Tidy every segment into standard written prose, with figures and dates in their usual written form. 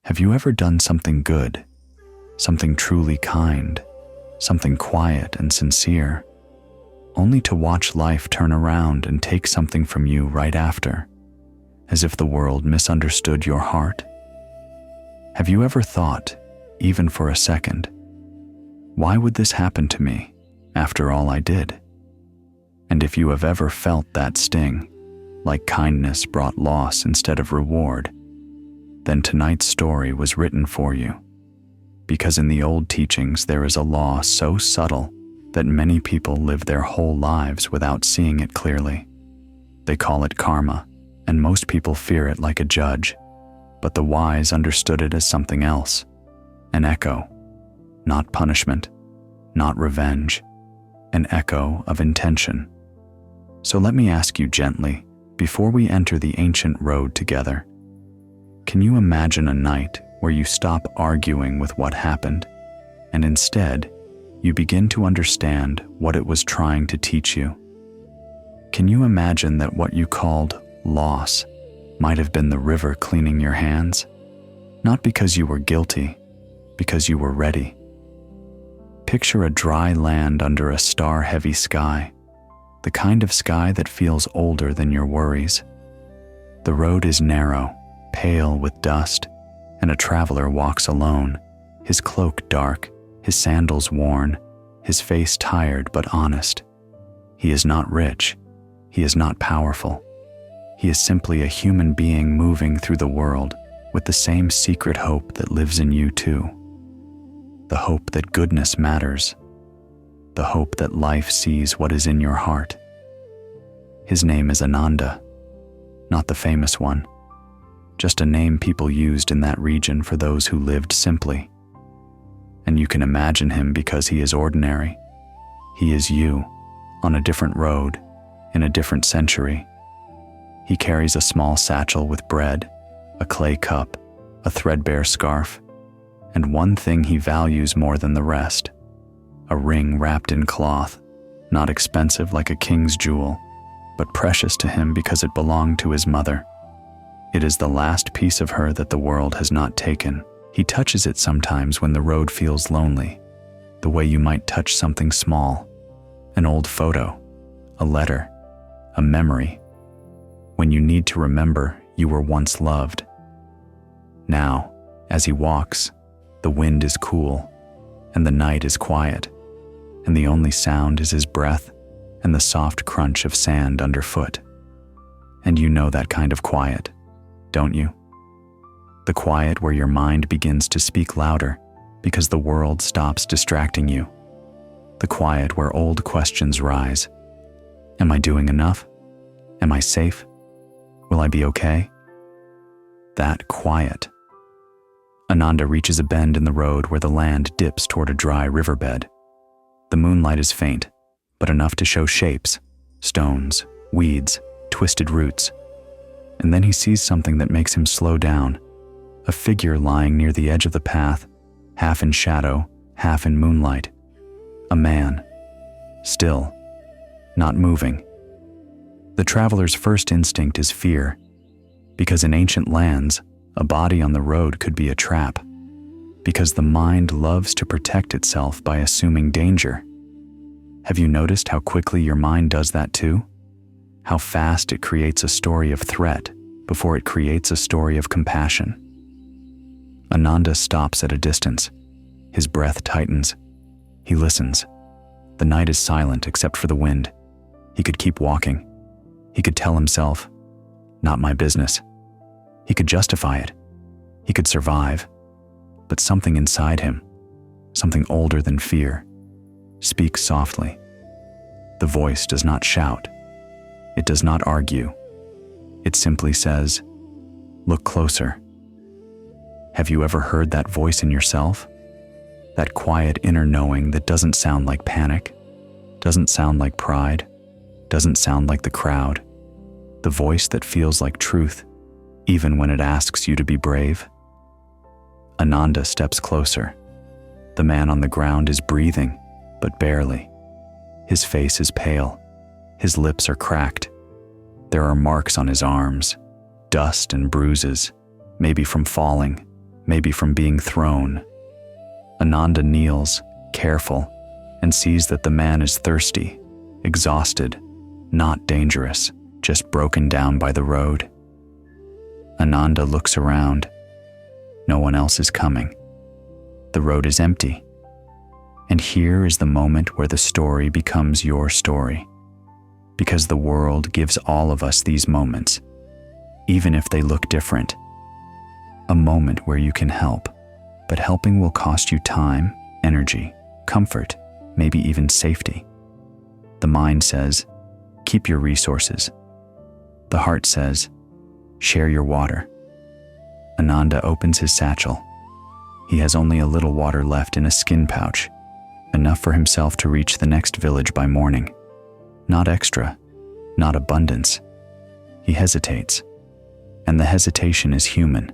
Have you ever done something good, something truly kind, something quiet and sincere, only to watch life turn around and take something from you right after, as if the world misunderstood your heart? Have you ever thought, even for a second, why would this happen to me after all I did? And if you have ever felt that sting, like kindness brought loss instead of reward, then tonight's story was written for you. Because in the old teachings there is a law so subtle that many people live their whole lives without seeing it clearly. They call it karma, and most people fear it like a judge, but the wise understood it as something else, an echo, not punishment, not revenge, an echo of intention. So let me ask you gently, before we enter the ancient road together, can you imagine a night where you stop arguing with what happened, and instead, you begin to understand what it was trying to teach you? Can you imagine that what you called loss might have been the river cleaning your hands? Not because you were guilty, because you were ready. Picture a dry land under a star-heavy sky, the kind of sky that feels older than your worries. The road is narrow, pale with dust, and a traveler walks alone, his cloak dark, his sandals worn, his face tired but honest. He is not rich. He is not powerful. He is simply a human being moving through the world with the same secret hope that lives in you too. The hope that goodness matters. The hope that life sees what is in your heart. His name is Ananda, not the famous one, just a name people used in that region for those who lived simply. And you can imagine him because he is ordinary. He is you, on a different road, in a different century. He carries a small satchel with bread, a clay cup, a threadbare scarf, and one thing he values more than the rest, a ring wrapped in cloth, not expensive like a king's jewel, but precious to him because it belonged to his mother. It is the last piece of her that the world has not taken. He touches it sometimes when the road feels lonely, the way you might touch something small, an old photo, a letter, a memory, when you need to remember you were once loved. Now, as he walks, the wind is cool, and the night is quiet, and the only sound is his breath and the soft crunch of sand underfoot. And you know that kind of quiet, don't you? The quiet where your mind begins to speak louder because the world stops distracting you. The quiet where old questions rise. Am I doing enough? Am I safe? Will I be okay? That quiet. Ananda reaches a bend in the road where the land dips toward a dry riverbed. The moonlight is faint, but enough to show shapes, stones, weeds, twisted roots. And then he sees something that makes him slow down, a figure lying near the edge of the path, half in shadow, half in moonlight. A man, still, not moving. The traveler's first instinct is fear, because in ancient lands, a body on the road could be a trap, because the mind loves to protect itself by assuming danger. Have you noticed how quickly your mind does that too? How fast it creates a story of threat before it creates a story of compassion. Ananda stops at a distance. His breath tightens. He listens. The night is silent except for the wind. He could keep walking. He could tell himself, "Not my business." He could justify it. He could survive. But something inside him, something older than fear, speaks softly. The voice does not shout. It does not argue. It simply says, "Look closer." Have you ever heard that voice in yourself? That quiet inner knowing that doesn't sound like panic, doesn't sound like pride, doesn't sound like the crowd. The voice that feels like truth, even when it asks you to be brave. Ananda steps closer. The man on the ground is breathing, but barely. His face is pale. His lips are cracked. There are marks on his arms, dust and bruises, maybe from falling, maybe from being thrown. Ananda kneels, careful, and sees that the man is thirsty, exhausted, not dangerous, just broken down by the road. Ananda looks around. No one else is coming. The road is empty. And here is the moment where the story becomes your story. Because the world gives all of us these moments, even if they look different. A moment where you can help, but helping will cost you time, energy, comfort, maybe even safety. The mind says, keep your resources. The heart says, share your water. Ananda opens his satchel. He has only a little water left in a skin pouch, enough for himself to reach the next village by morning. Not extra, not abundance. He hesitates, and the hesitation is human.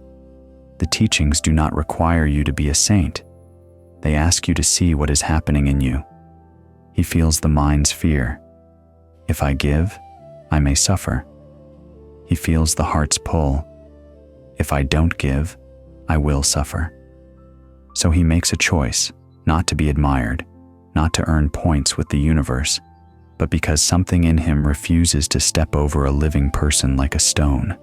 The teachings do not require you to be a saint. They ask you to see what is happening in you. He feels the mind's fear. If I give, I may suffer. He feels the heart's pull. If I don't give, I will suffer. So he makes a choice, not to be admired, not to earn points with the universe, but because something in him refuses to step over a living person like a stone.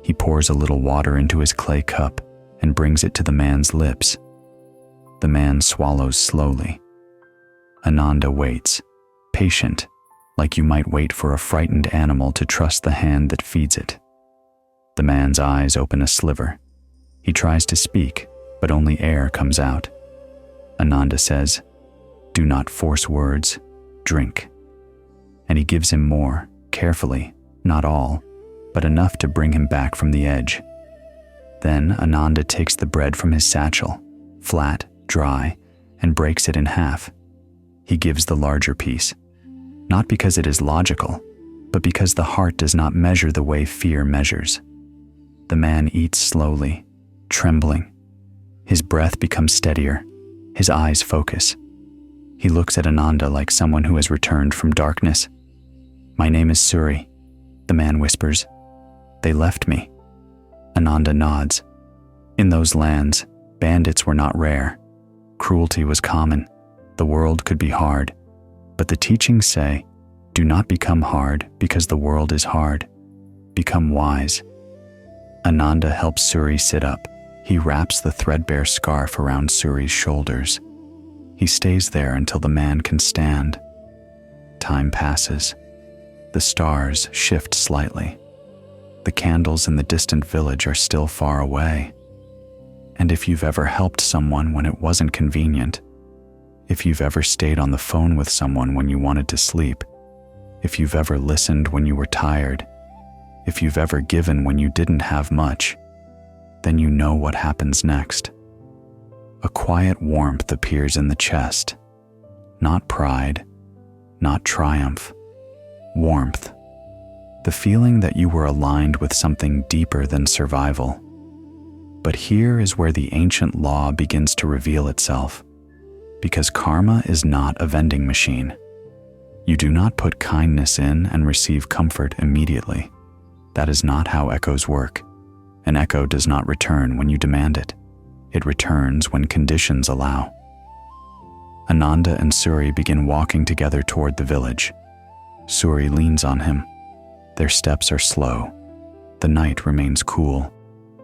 He pours a little water into his clay cup and brings it to the man's lips. The man swallows slowly. Ananda waits, patient, like you might wait for a frightened animal to trust the hand that feeds it. The man's eyes open a sliver. He tries to speak, but only air comes out. Ananda says, do not force words, drink. And he gives him more, carefully, not all, but enough to bring him back from the edge. Then Ananda takes the bread from his satchel, flat, dry, and breaks it in half. He gives the larger piece, not because it is logical, but because the heart does not measure the way fear measures. The man eats slowly, trembling. His breath becomes steadier, his eyes focus. He looks at Ananda like someone who has returned from darkness. My name is Suri, the man whispers. They left me. Ananda nods. In those lands, bandits were not rare. Cruelty was common. The world could be hard. But the teachings say, do not become hard because the world is hard. Become wise. Ananda helps Suri sit up. He wraps the threadbare scarf around Suri's shoulders. He stays there until the man can stand. Time passes. The stars shift slightly. The candles in the distant village are still far away. And if you've ever helped someone when it wasn't convenient, if you've ever stayed on the phone with someone when you wanted to sleep, if you've ever listened when you were tired, if you've ever given when you didn't have much, then you know what happens next. A quiet warmth appears in the chest. Not pride, not triumph. Warmth. The feeling that you were aligned with something deeper than survival. But here is where the ancient law begins to reveal itself. Because karma is not a vending machine. You do not put kindness in and receive comfort immediately. That is not how echoes work. An echo does not return when you demand it. It returns when conditions allow. Ananda and Suri begin walking together toward the village. Suri leans on him. Their steps are slow. The night remains cool.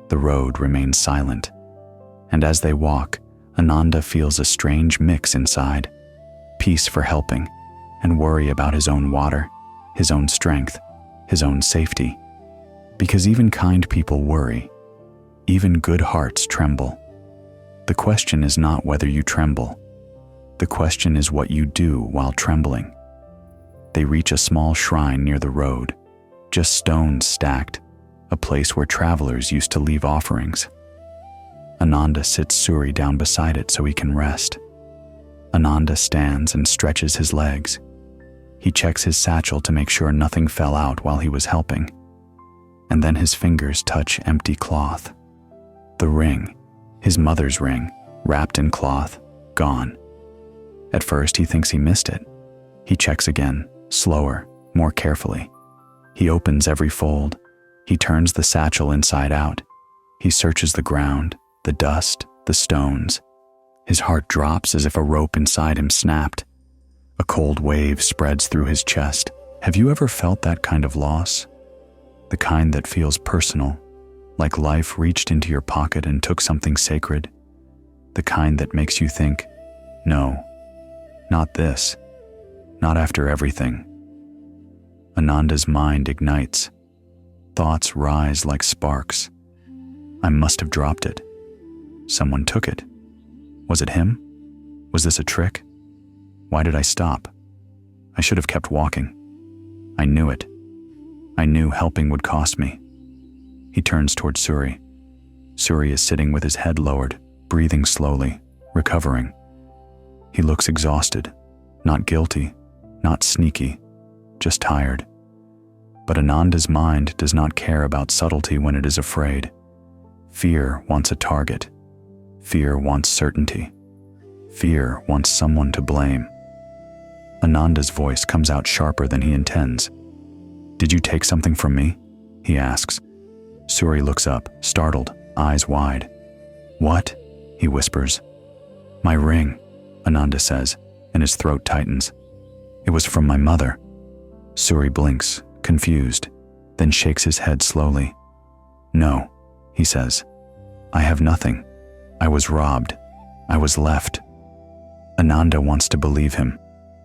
The road remains silent. And as they walk, Ananda feels a strange mix inside. Peace for helping, and worry about his own water, his own strength, his own safety. Because even kind people worry. Even good hearts tremble. The question is not whether you tremble. The question is what you do while trembling. They reach a small shrine near the road, just stones stacked, a place where travelers used to leave offerings. Ananda sits Suri down beside it so he can rest. Ananda stands and stretches his legs. He checks his satchel to make sure nothing fell out while he was helping. And then his fingers touch empty cloth. The ring, his mother's ring, wrapped in cloth, gone. At first he thinks he missed it. He checks again, slower, more carefully. He opens every fold. He turns the satchel inside out. He searches the ground, the dust, the stones. His heart drops as if a rope inside him snapped. A cold wave spreads through his chest. Have you ever felt that kind of loss? The kind that feels personal, like life reached into your pocket and took something sacred. The kind that makes you think, no, not this, not after everything. Ananda's mind ignites. Thoughts rise like sparks. I must have dropped it. Someone took it. Was it him? Was this a trick? Why did I stop? I should have kept walking. I knew it. I knew helping would cost me. He turns towards Suri. Suri is sitting with his head lowered, breathing slowly, recovering. He looks exhausted, not guilty, not sneaky, just tired. But Ananda's mind does not care about subtlety when it is afraid. Fear wants a target. Fear wants certainty. Fear wants someone to blame. Ananda's voice comes out sharper than he intends. Did you take something from me? He asks. Suri looks up, startled, eyes wide. What? He whispers. My ring, Ananda says, and his throat tightens. It was from my mother. Suri blinks, confused, then shakes his head slowly. No, he says. I have nothing. I was robbed. I was left. Ananda wants to believe him,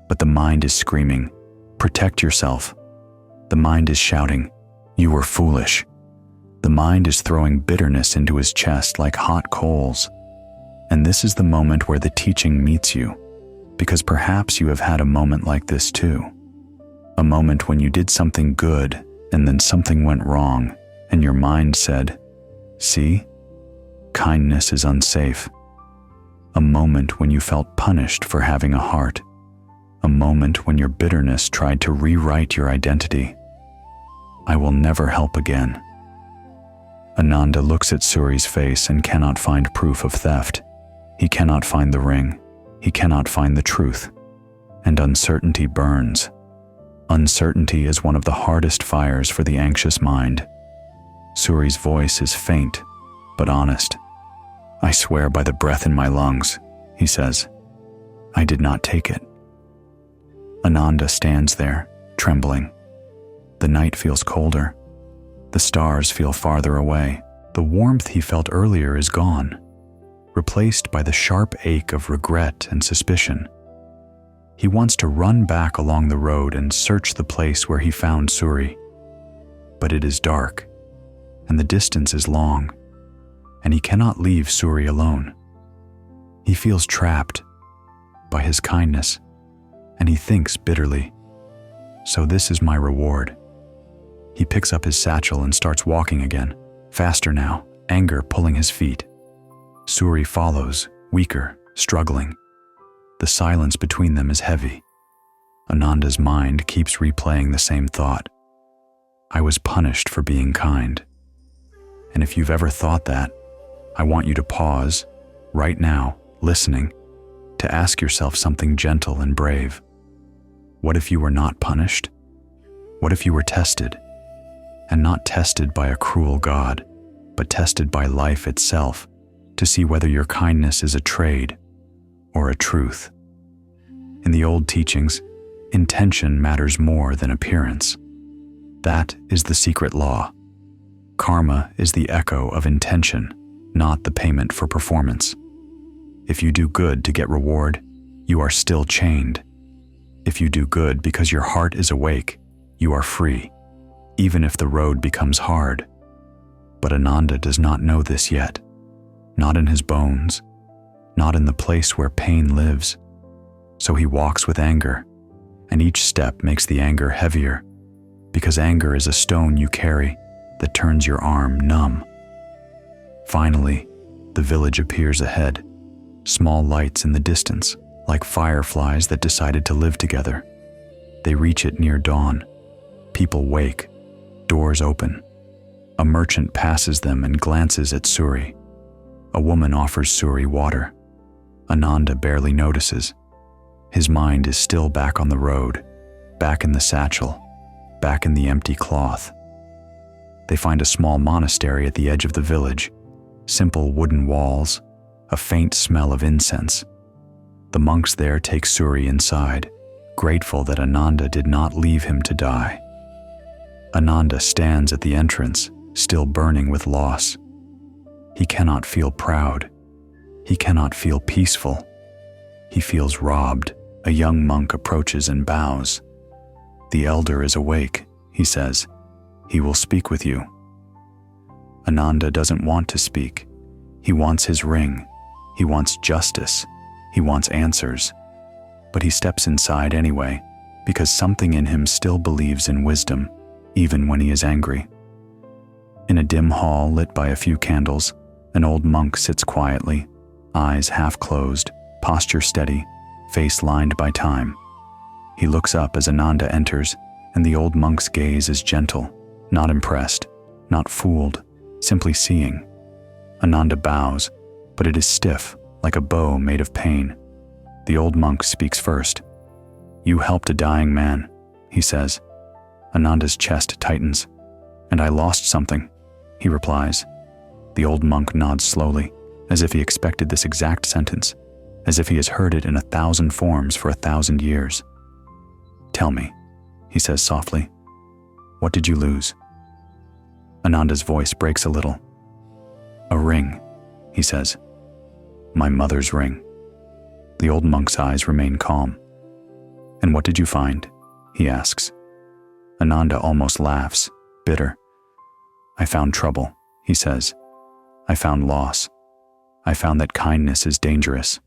but the mind is screaming, protect yourself. The mind is shouting, you were foolish. The mind is throwing bitterness into his chest like hot coals. And this is the moment where the teaching meets you, because perhaps you have had a moment like this too. A moment when you did something good and then something went wrong, and your mind said, see, kindness is unsafe. A moment when you felt punished for having a heart. A moment when your bitterness tried to rewrite your identity. I will never help again. Ananda looks at Suri's face and cannot find proof of theft. He cannot find the ring. He cannot find the truth. And uncertainty burns. Uncertainty is one of the hardest fires for the anxious mind. Suri's voice is faint, but honest. I swear by the breath in my lungs, he says. I did not take it. Ananda stands there, trembling. The night feels colder. The stars feel farther away. The warmth he felt earlier is gone, replaced by the sharp ache of regret and suspicion. He wants to run back along the road and search the place where he found Suri. But it is dark, and the distance is long, and he cannot leave Suri alone. He feels trapped by his kindness, and he thinks bitterly, so this is my reward. He picks up his satchel and starts walking again, faster now, anger pulling his feet. Suri follows, weaker, struggling. The silence between them is heavy. Ananda's mind keeps replaying the same thought. I was punished for being kind. And if you've ever thought that, I want you to pause, right now, listening, to ask yourself something gentle and brave. What if you were not punished? What if you were tested? And not tested by a cruel God, but tested by life itself, to see whether your kindness is a trade or a truth. In the old teachings, intention matters more than appearance. That is the secret law. Karma is the echo of intention, not the payment for performance. If you do good to get reward, you are still chained. If you do good because your heart is awake, you are free, even if the road becomes hard. But Ananda does not know this yet, not in his bones, not in the place where pain lives. So he walks with anger, and each step makes the anger heavier, because anger is a stone you carry that turns your arm numb. Finally, the village appears ahead, small lights in the distance, like fireflies that decided to live together. They reach it near dawn. People wake. Doors open. A merchant passes them and glances at Suri. A woman offers Suri water. Ananda barely notices. His mind is still back on the road, back in the satchel, back in the empty cloth. They find a small monastery at the edge of the village. simple wooden walls, a faint smell of incense. The monks there take Suri inside, grateful that Ananda did not leave him to die. Ananda stands at the entrance, still burning with loss. He cannot feel proud. He cannot feel peaceful. He feels robbed. A young monk approaches and bows. "The elder is awake," he says. "He will speak with you." Ananda doesn't want to speak. He wants his ring. He wants justice. He wants answers. But he steps inside anyway, because something in him still believes in wisdom, even when he is angry. In a dim hall lit by a few candles, an old monk sits quietly, eyes half closed, posture steady, face lined by time. He looks up as Ananda enters, and the old monk's gaze is gentle, not impressed, not fooled, simply seeing. Ananda bows, but it is stiff, like a bow made of pain. The old monk speaks first. "You helped a dying man," he says. Ananda's chest tightens. "And I lost something," he replies. The old monk nods slowly, as if he expected this exact sentence, as if he has heard it in 1,000 forms for 1,000 years. "Tell me," he says softly, "what did you lose?" Ananda's voice breaks a little. "A ring," he says. "My mother's ring." The old monk's eyes remain calm. "And what did you find?" he asks. Ananda almost laughs, bitter. "I found trouble," he says. "I found loss. I found that kindness is dangerous."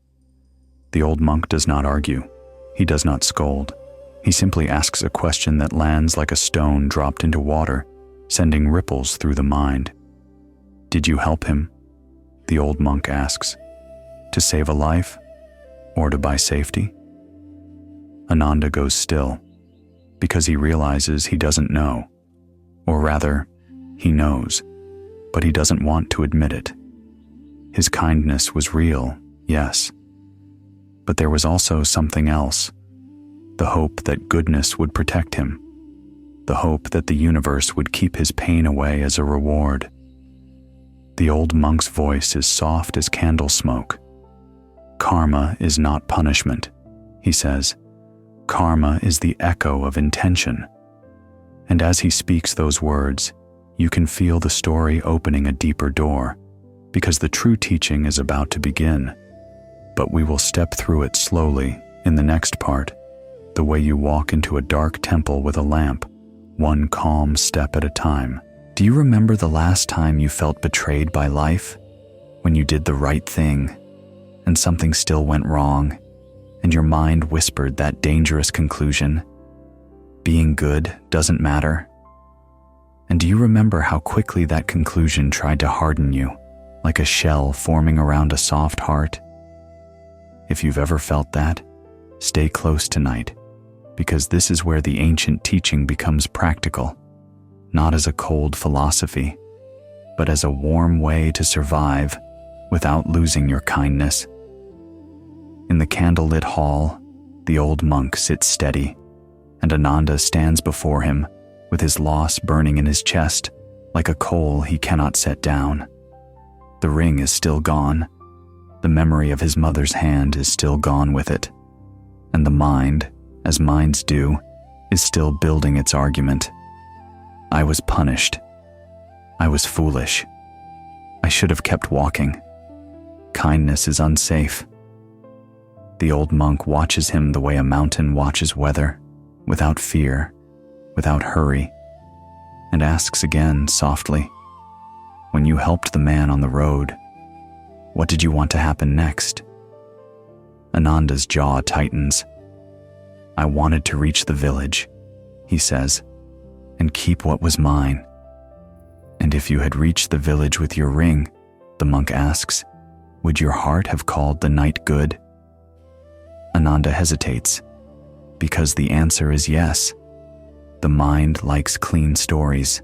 The old monk does not argue. He does not scold. He simply asks a question that lands like a stone dropped into water, sending ripples through the mind. "Did you help him?" the old monk asks. "To save a life? Or to buy safety?" Ananda goes still, because he realizes he doesn't know. Or rather, he knows, but he doesn't want to admit it. His kindness was real, yes. But there was also something else. The hope that goodness would protect him. The hope that the universe would keep his pain away as a reward. The old monk's voice is soft as candle smoke. "Karma is not punishment," he says. "Karma is the echo of intention." And as he speaks those words, you can feel the story opening a deeper door, because the true teaching is about to begin. But we will step through it slowly in the next part, the way you walk into a dark temple with a lamp, one calm step at a time. Do you remember the last time you felt betrayed by life? When you did the right thing, and something still went wrong, and your mind whispered that dangerous conclusion, being good doesn't matter? And do you remember how quickly that conclusion tried to harden you, like a shell forming around a soft heart? If you've ever felt that, stay close tonight, because this is where the ancient teaching becomes practical, not as a cold philosophy, but as a warm way to survive without losing your kindness. In the candlelit hall, the old monk sits steady, and Ananda stands before him with his loss burning in his chest like a coal he cannot set down. The ring is still gone. The memory of his mother's hand is still gone with it. And the mind, as minds do, is still building its argument. I was punished. I was foolish. I should have kept walking. Kindness is unsafe. The old monk watches him the way a mountain watches weather, without fear, without hurry, and asks again softly, "When you helped the man on the road, what did you want to happen next?" Ananda's jaw tightens. "I wanted to reach the village," he says, "and keep what was mine." "And if you had reached the village with your ring," the monk asks, "would your heart have called the night good?" Ananda hesitates, because the answer is yes. The mind likes clean stories.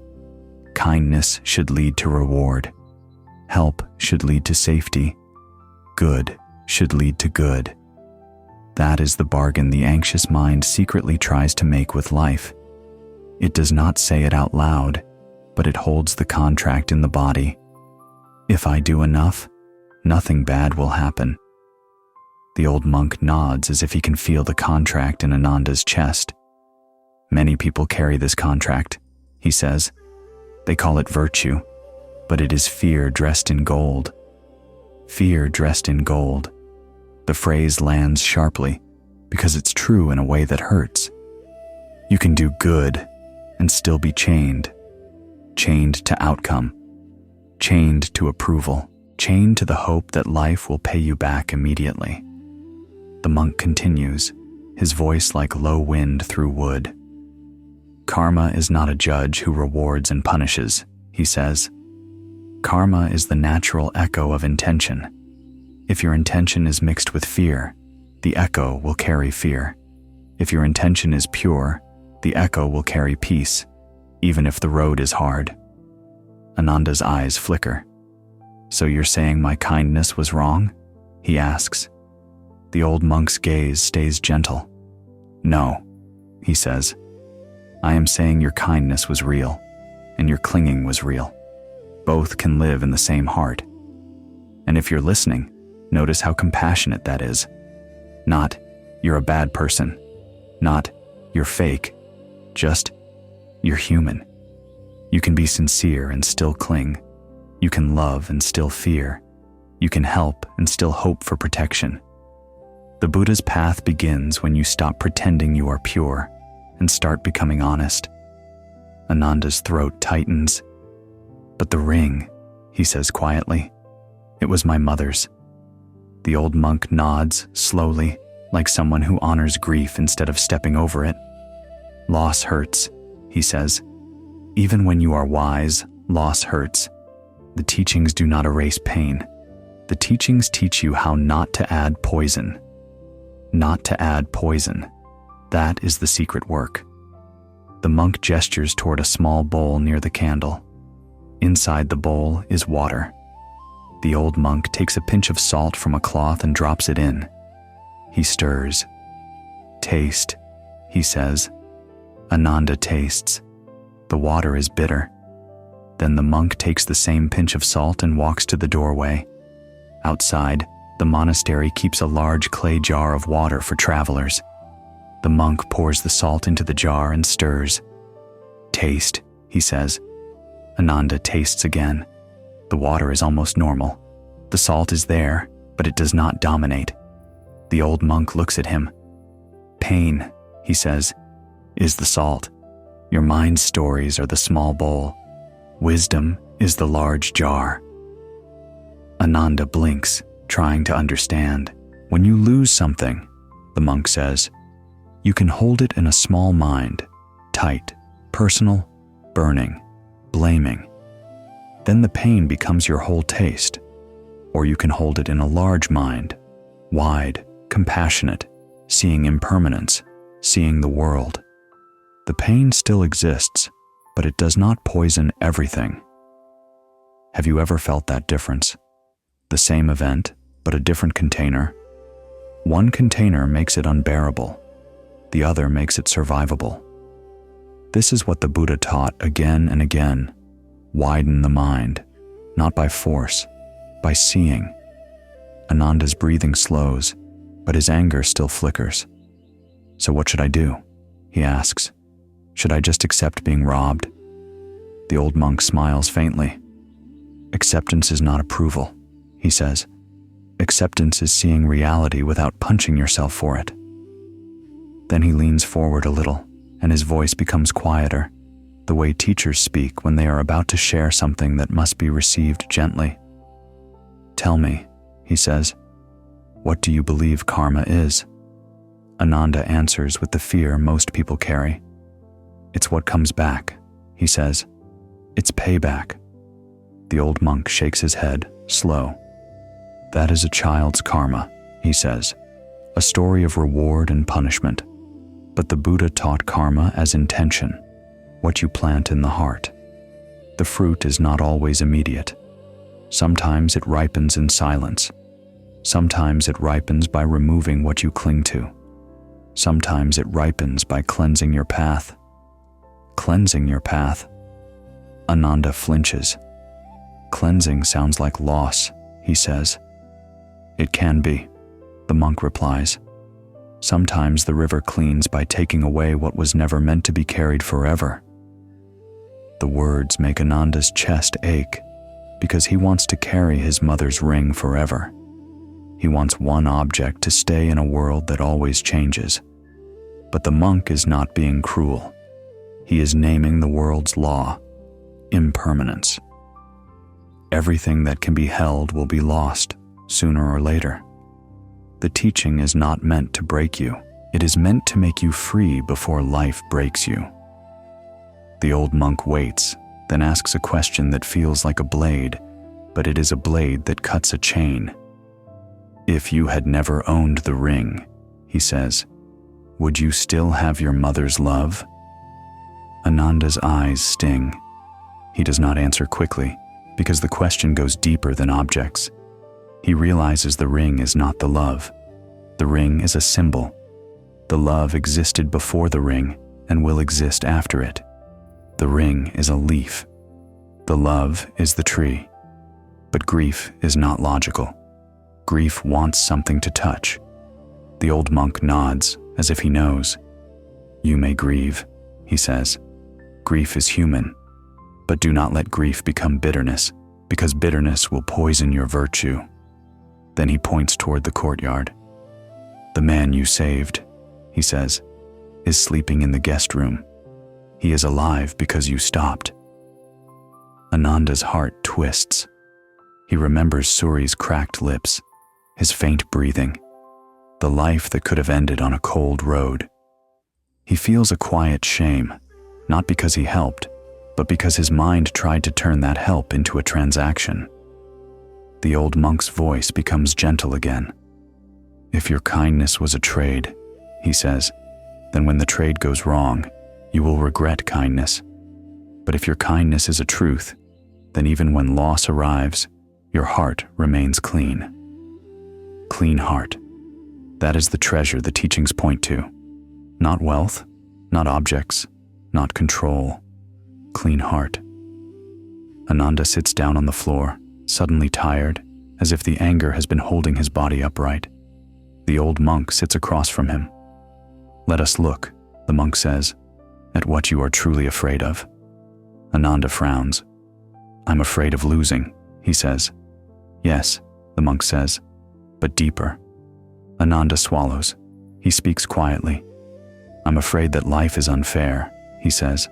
Kindness should lead to reward. Help should lead to safety. Good should lead to good. That is the bargain the anxious mind secretly tries to make with life. It does not say it out loud, but it holds the contract in the body. If I do enough, nothing bad will happen. The old monk nods as if he can feel the contract in Ananda's chest. Many people carry this contract, he says. They call it virtue, but it is fear dressed in gold. Fear dressed in gold. The phrase lands sharply because it's true in a way that hurts. You can do good and still be chained. Chained to outcome. Chained to approval. Chained to the hope that life will pay you back immediately. The monk continues, his voice like low wind through wood. Karma is not a judge who rewards and punishes, he says. Karma is the natural echo of intention. If your intention is mixed with fear, the echo will carry fear. If your intention is pure, the echo will carry peace, even if the road is hard. Ananda's eyes flicker. So you're saying my kindness was wrong? He asks. The old monk's gaze stays gentle. No, he says. I am saying your kindness was real, and your clinging was real. Both can live in the same heart. And if you're listening, notice how compassionate that is. Not, you're a bad person. Not, you're fake. Just, you're human. You can be sincere and still cling. You can love and still fear. You can help and still hope for protection. The Buddha's path begins when you stop pretending you are pure and start becoming honest. Ananda's throat tightens. But the ring, he says quietly, it was my mother's. The old monk nods slowly, like someone who honors grief instead of stepping over it. Loss hurts, he says. Even when you are wise, loss hurts. The teachings do not erase pain. The teachings teach you how not to add poison. Not to add poison. That is the secret work. The monk gestures toward a small bowl near the candle. Inside the bowl is water. The old monk takes a pinch of salt from a cloth and drops it in. He stirs. Taste, he says. Ananda tastes. The water is bitter. Then the monk takes the same pinch of salt and walks to the doorway. Outside, the monastery keeps a large clay jar of water for travelers. The monk pours the salt into the jar and stirs. Taste, he says. Ananda tastes again. The water is almost normal. The salt is there, but it does not dominate. The old monk looks at him. Pain, he says, is the salt. Your mind's stories are the small bowl. Wisdom is the large jar. Ananda blinks, trying to understand. When you lose something, the monk says, you can hold it in a small mind, tight, personal, burning, blaming. Then the pain becomes your whole taste. Or you can hold it in a large mind, wide, compassionate, seeing impermanence, seeing the world. The pain still exists, but it does not poison everything. Have you ever felt that difference? The same event, but a different container. One container makes it unbearable. The other makes it survivable. This is what the Buddha taught again and again. Widen the mind, not by force, by seeing. Ananda's breathing slows, but his anger still flickers. So what should I do? He asks. Should I just accept being robbed? The old monk smiles faintly. Acceptance is not approval, he says. Acceptance is seeing reality without punching yourself for it. Then he leans forward a little, and his voice becomes quieter, the way teachers speak when they are about to share something that must be received gently. Tell me, he says, what do you believe karma is? Ananda answers with the fear most people carry. It's what comes back, he says. It's payback. The old monk shakes his head, slow. That is a child's karma, he says, a story of reward and punishment. But the Buddha taught karma as intention, what you plant in the heart. The fruit is not always immediate. Sometimes it ripens in silence. Sometimes it ripens by removing what you cling to. Sometimes it ripens by cleansing your path. Cleansing your path. Ananda flinches. Cleansing sounds like loss, he says. It can be, the monk replies. Sometimes the river cleans by taking away what was never meant to be carried forever. The words make Ananda's chest ache because he wants to carry his mother's ring forever. He wants one object to stay in a world that always changes. But the monk is not being cruel. He is naming the world's law, impermanence. Everything that can be held will be lost, sooner or later. The teaching is not meant to break you. It is meant to make you free before life breaks you. The old monk waits, then asks a question that feels like a blade, but it is a blade that cuts a chain. If you had never owned the ring, he says, would you still have your mother's love? Ananda's eyes sting. He does not answer quickly, because the question goes deeper than objects. He realizes the ring is not the love. The ring is a symbol. The love existed before the ring and will exist after it. The ring is a leaf. The love is the tree. But grief is not logical. Grief wants something to touch. The old monk nods, as if he knows. You may grieve, he says. Grief is human. But do not let grief become bitterness, because bitterness will poison your virtue. Then he points toward the courtyard. The man you saved, he says, is sleeping in the guest room. He is alive because you stopped. Ananda's heart twists. He remembers Suri's cracked lips, his faint breathing, the life that could have ended on a cold road. He feels a quiet shame, not because he helped, but because his mind tried to turn that help into a transaction. The old monk's voice becomes gentle again. If your kindness was a trade, he says, then when the trade goes wrong, you will regret kindness. But if your kindness is a truth, then even when loss arrives, your heart remains clean. Clean heart. That is the treasure the teachings point to. Not wealth, not objects, not control. Clean heart. Ananda sits down on the floor, suddenly tired, as if the anger has been holding his body upright. The old monk sits across from him. Let us look, the monk says, at what you are truly afraid of. Ananda frowns. I'm afraid of losing, he says. Yes, the monk says, but deeper. Ananda swallows. He speaks quietly. I'm afraid that life is unfair, he says.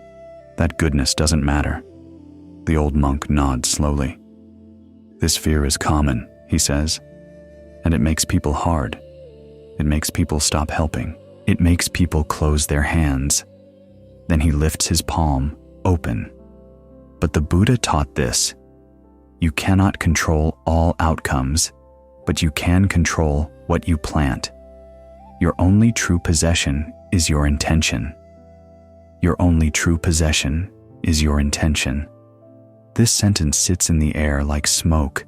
That goodness doesn't matter. The old monk nods slowly. This fear is common, he says, and it makes people hard. It makes people stop helping. It makes people close their hands. Then he lifts his palm, open. But the Buddha taught this. You cannot control all outcomes, but you can control what you plant. Your only true possession is your intention. Your only true possession is your intention. This sentence sits in the air like smoke,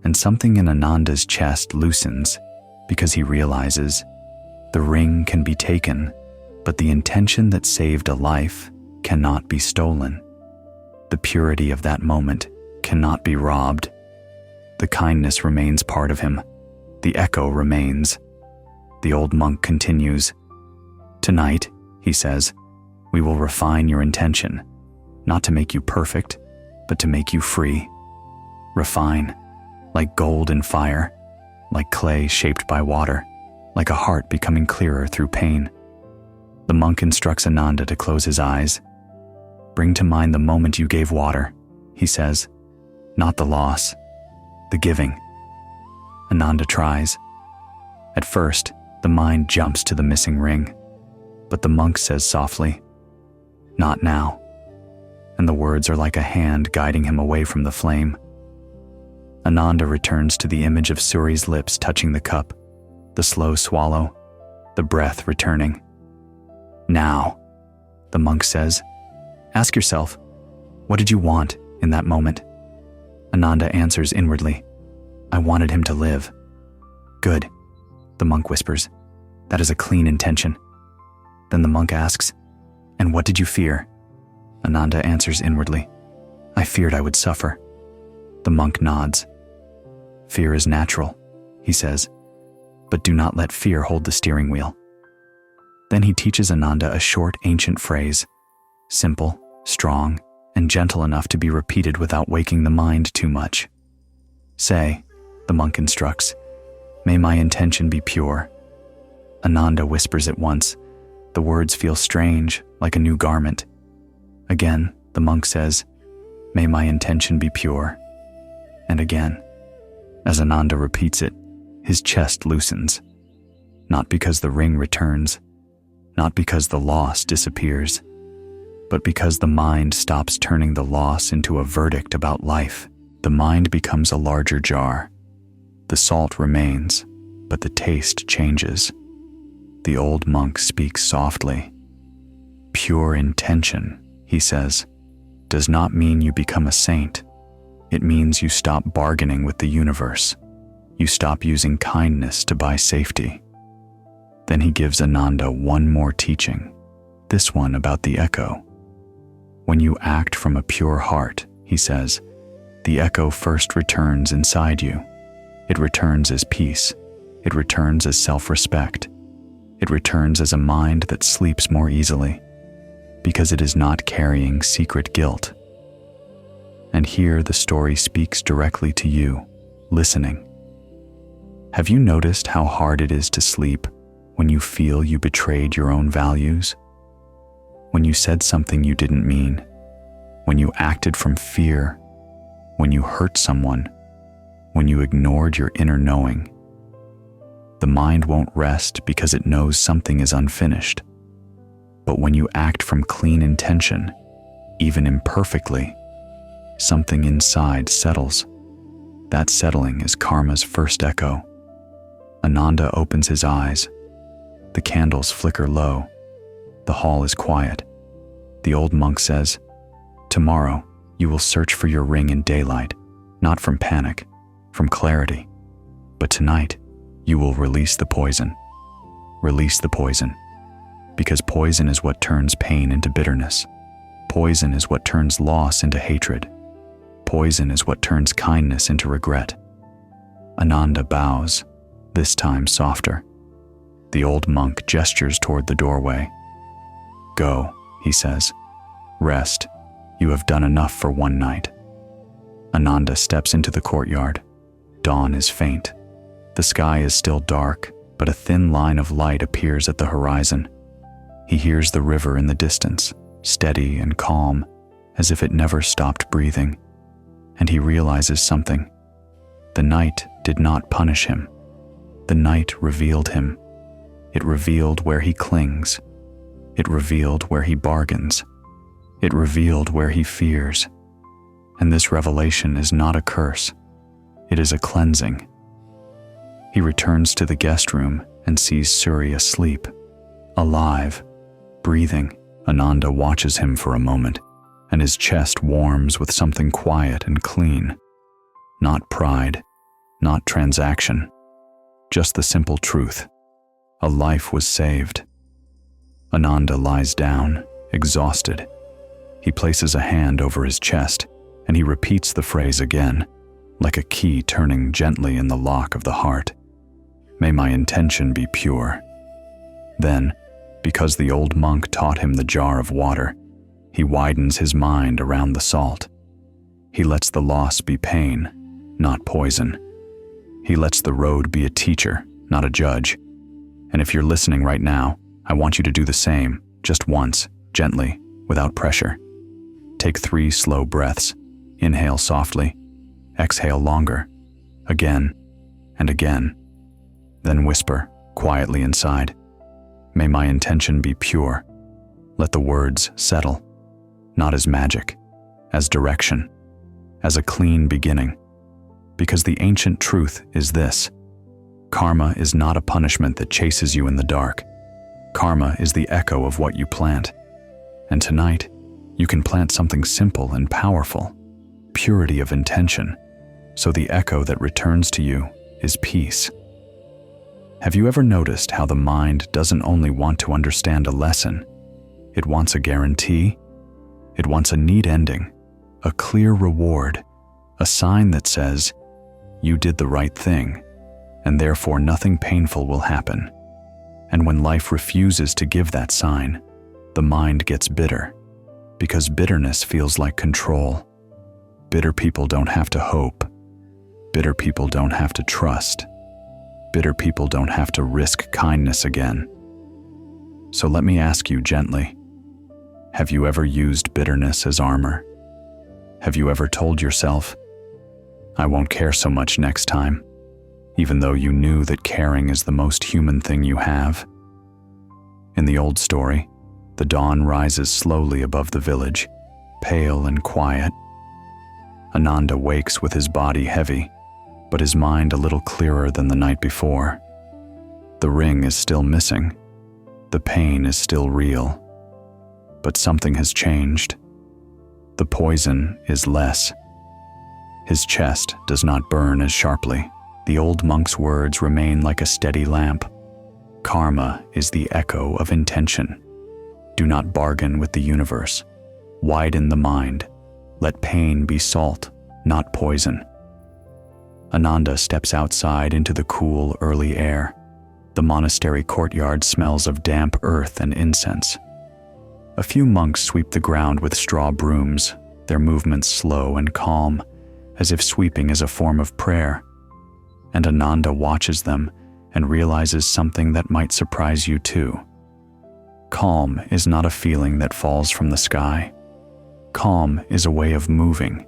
and something in Ananda's chest loosens because he realizes the ring can be taken, but the intention that saved a life cannot be stolen. The purity of that moment cannot be robbed. The kindness remains part of him. The echo remains. The old monk continues. Tonight, he says, we will refine your intention, not to make you perfect, but to make you free. Refine, like gold in fire, like clay shaped by water, like a heart becoming clearer through pain. The monk instructs Ananda to close his eyes. Bring to mind the moment you gave water, he says, not the loss, the giving. Ananda tries. At first, the mind jumps to the missing ring, but the monk says softly, not now. And the words are like a hand guiding him away from the flame. Ananda returns to the image of Suri's lips touching the cup, the slow swallow, the breath returning. Now, the monk says, ask yourself, what did you want in that moment? Ananda answers inwardly, I wanted him to live. Good, the monk whispers. That is a clean intention. Then the monk asks, and what did you fear? Ananda answers inwardly, I feared I would suffer. The monk nods. Fear is natural, he says, but do not let fear hold the steering wheel. Then he teaches Ananda a short ancient phrase, simple, strong, and gentle enough to be repeated without waking the mind too much. Say, the monk instructs, may my intention be pure. Ananda whispers it once. The words feel strange, like a new garment. Again, the monk says, may my intention be pure. And again. As Ananda repeats it, his chest loosens. Not because the ring returns, not because the loss disappears, but because the mind stops turning the loss into a verdict about life. The mind becomes a larger jar. The salt remains, but the taste changes. The old monk speaks softly. Pure intention, he says, does not mean you become a saint. It means you stop bargaining with the universe. You stop using kindness to buy safety. Then he gives Ananda one more teaching, this one about the echo. When you act from a pure heart, he says, the echo first returns inside you. It returns as peace. It returns as self-respect. It returns as a mind that sleeps more easily, because it is not carrying secret guilt. And here the story speaks directly to you, listening. Have you noticed how hard it is to sleep when you feel you betrayed your own values? When you said something you didn't mean? When you acted from fear? When you hurt someone? When you ignored your inner knowing? The mind won't rest because it knows something is unfinished. But when you act from clean intention, even imperfectly, something inside settles. That settling is karma's first echo. Ananda opens his eyes. The candles flicker low. The hall is quiet. The old monk says, tomorrow you will search for your ring in daylight, not from panic, from clarity. But tonight, you will release the poison. Release the poison. Because poison is what turns pain into bitterness. Poison is what turns loss into hatred. Poison is what turns kindness into regret. Ananda bows, this time softer. The old monk gestures toward the doorway. Go, he says. Rest. You have done enough for one night. Ananda steps into the courtyard. Dawn is faint. The sky is still dark, but a thin line of light appears at the horizon. He hears the river in the distance, steady and calm, as if it never stopped breathing. And he realizes something. The night did not punish him. The night revealed him. It revealed where he clings. It revealed where he bargains. It revealed where he fears. And this revelation is not a curse. It is a cleansing. He returns to the guest room and sees Suri asleep, alive, breathing. Ananda watches him for a moment, and his chest warms with something quiet and clean. Not pride, not transaction, just the simple truth. A life was saved. Ananda lies down, exhausted. He places a hand over his chest, and he repeats the phrase again, like a key turning gently in the lock of the heart. May my intention be pure. Then, because the old monk taught him the jar of water, he widens his mind around the salt. He lets the loss be pain, not poison. He lets the road be a teacher, not a judge. And if you're listening right now, I want you to do the same, just once, gently, without pressure. Take 3 slow breaths. Inhale softly. Exhale longer. Again and again. Then whisper, quietly inside, may my intention be pure. Let the words settle, not as magic, as direction, as a clean beginning. Because the ancient truth is this: karma is not a punishment that chases you in the dark. Karma is the echo of what you plant. And tonight, you can plant something simple and powerful, purity of intention, so the echo that returns to you is peace. Have you ever noticed how the mind doesn't only want to understand a lesson, it wants a guarantee? It wants a neat ending, a clear reward, a sign that says, you did the right thing, and therefore nothing painful will happen. And when life refuses to give that sign, the mind gets bitter, because bitterness feels like control. Bitter people don't have to hope. Bitter people don't have to trust. Bitter people don't have to risk kindness again. So let me ask you gently, have you ever used bitterness as armor? Have you ever told yourself, I won't care so much next time, even though you knew that caring is the most human thing you have? In the old story, the dawn rises slowly above the village, pale and quiet. Ananda wakes with his body heavy, but his mind a little clearer than the night before. The ring is still missing. The pain is still real. But something has changed. The poison is less. His chest does not burn as sharply. The old monk's words remain like a steady lamp. Karma is the echo of intention. Do not bargain with the universe. Widen the mind. Let pain be salt, not poison. Ananda steps outside into the cool, early air. The monastery courtyard smells of damp earth and incense. A few monks sweep the ground with straw brooms, their movements slow and calm, as if sweeping is a form of prayer. And Ananda watches them and realizes something that might surprise you too. Calm is not a feeling that falls from the sky. Calm is a way of moving.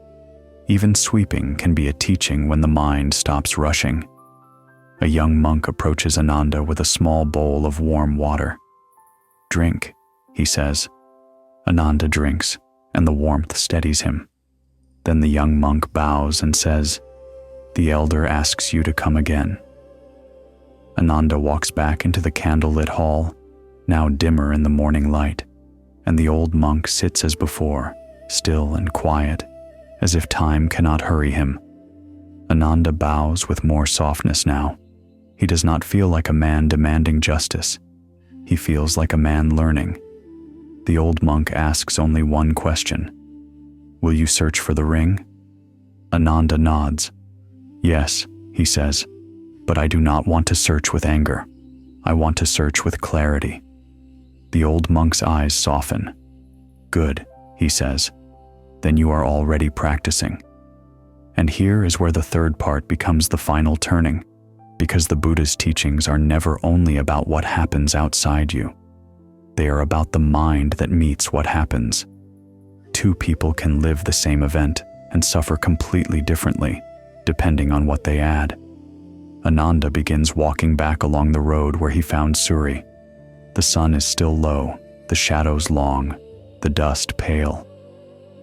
Even sweeping can be a teaching when the mind stops rushing. A young monk approaches Ananda with a small bowl of warm water. Drink, he says. Ananda drinks, and the warmth steadies him. Then the young monk bows and says, the elder asks you to come again. Ananda walks back into the candlelit hall, now dimmer in the morning light, and the old monk sits as before, still and quiet, as if time cannot hurry him. Ananda bows with more softness now. He does not feel like a man demanding justice. He feels like a man learning. The old monk asks only one question. Will you search for the ring? Ananda nods. Yes, he says, but I do not want to search with anger. I want to search with clarity. The old monk's eyes soften. Good, he says. Then you are already practicing. And here is where the third part becomes the final turning, because the Buddha's teachings are never only about what happens outside you. They are about the mind that meets what happens. Two people can live the same event and suffer completely differently, depending on what they add. Ananda begins walking back along the road where he found Suri. The sun is still low, the shadows long, the dust pale.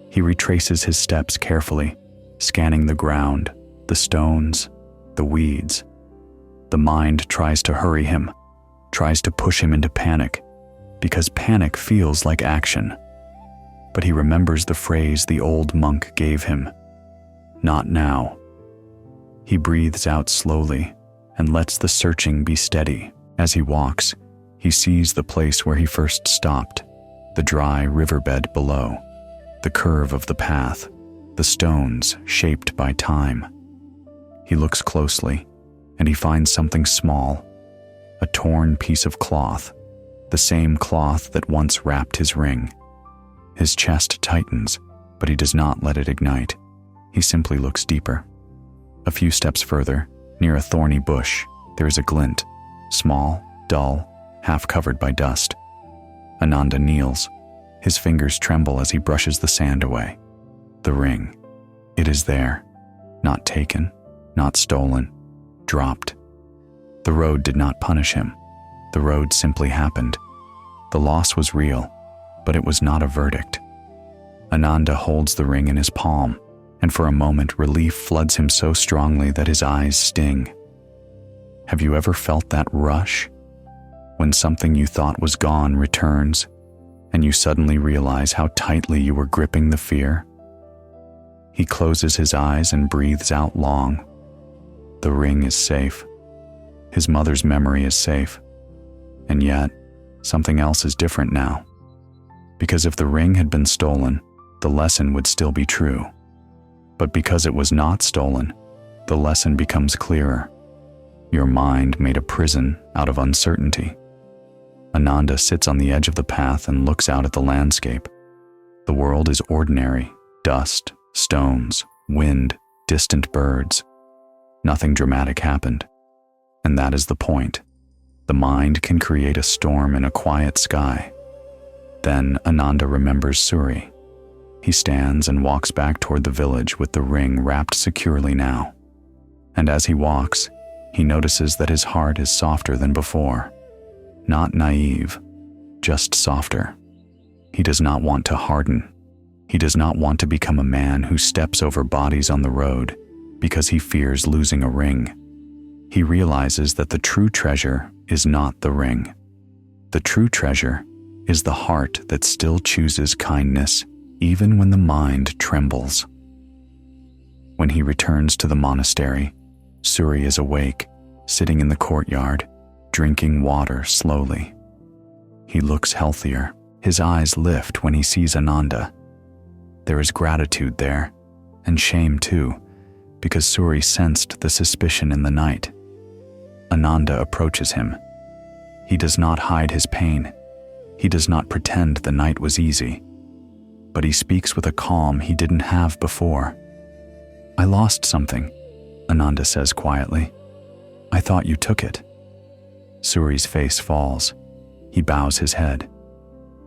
He retraces his steps carefully, scanning the ground, the stones, the weeds. The mind tries to hurry him, tries to push him into panic, because panic feels like action. But he remembers the phrase the old monk gave him, not now. He breathes out slowly and lets the searching be steady. As he walks, he sees the place where he first stopped, the dry riverbed below, the curve of the path, the stones shaped by time. He looks closely, and he finds something small, a torn piece of cloth, the same cloth that once wrapped his ring. His chest tightens, but he does not let it ignite. He simply looks deeper. A few steps further, near a thorny bush, there is a glint, small, dull, half covered by dust. Ananda kneels. His fingers tremble as he brushes the sand away. The ring. It is there. Not taken, not stolen, dropped. The road did not punish him. The road simply happened. The loss was real, but it was not a verdict. Ananda holds the ring in his palm, and for a moment relief floods him so strongly that his eyes sting. Have you ever felt that rush? When something you thought was gone returns, and you suddenly realize how tightly you were gripping the fear? He closes his eyes and breathes out long. The ring is safe. His mother's memory is safe. And yet, something else is different now. Because if the ring had been stolen, the lesson would still be true. But because it was not stolen, the lesson becomes clearer. Your mind made a prison out of uncertainty. Ananda sits on the edge of the path and looks out at the landscape. The world is ordinary: dust, stones, wind, distant birds. Nothing dramatic happened. And that is the point. The mind can create a storm in a quiet sky. Then Ananda remembers Suri. He stands and walks back toward the village with the ring wrapped securely now. And as he walks, he notices that his heart is softer than before. Not naive, just softer. He does not want to harden. He does not want to become a man who steps over bodies on the road because he fears losing a ring. He realizes that the true treasure is not the ring. The true treasure is the heart that still chooses kindness even when the mind trembles. When he returns to the monastery, Suri is awake, sitting in the courtyard, drinking water slowly. He looks healthier. His eyes lift when he sees Ananda. There is gratitude there, and shame too, because Suri sensed the suspicion in the night. Ananda approaches him. He does not hide his pain. He does not pretend the night was easy. But he speaks with a calm he didn't have before. "I lost something," Ananda says quietly. "I thought you took it." Suri's face falls. He bows his head.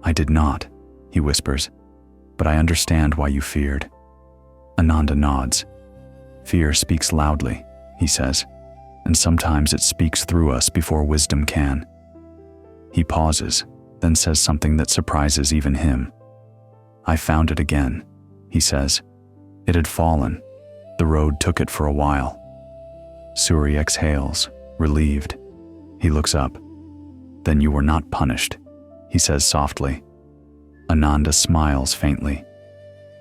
"I did not," he whispers, "but I understand why you feared." Ananda nods. "Fear speaks loudly," he says, "and sometimes it speaks through us before wisdom can." He pauses, then says something that surprises even him. "I found it again," he says. "It had fallen. The road took it for a while." Suri exhales, relieved. He looks up. "Then you were not punished," he says softly. Ananda smiles faintly.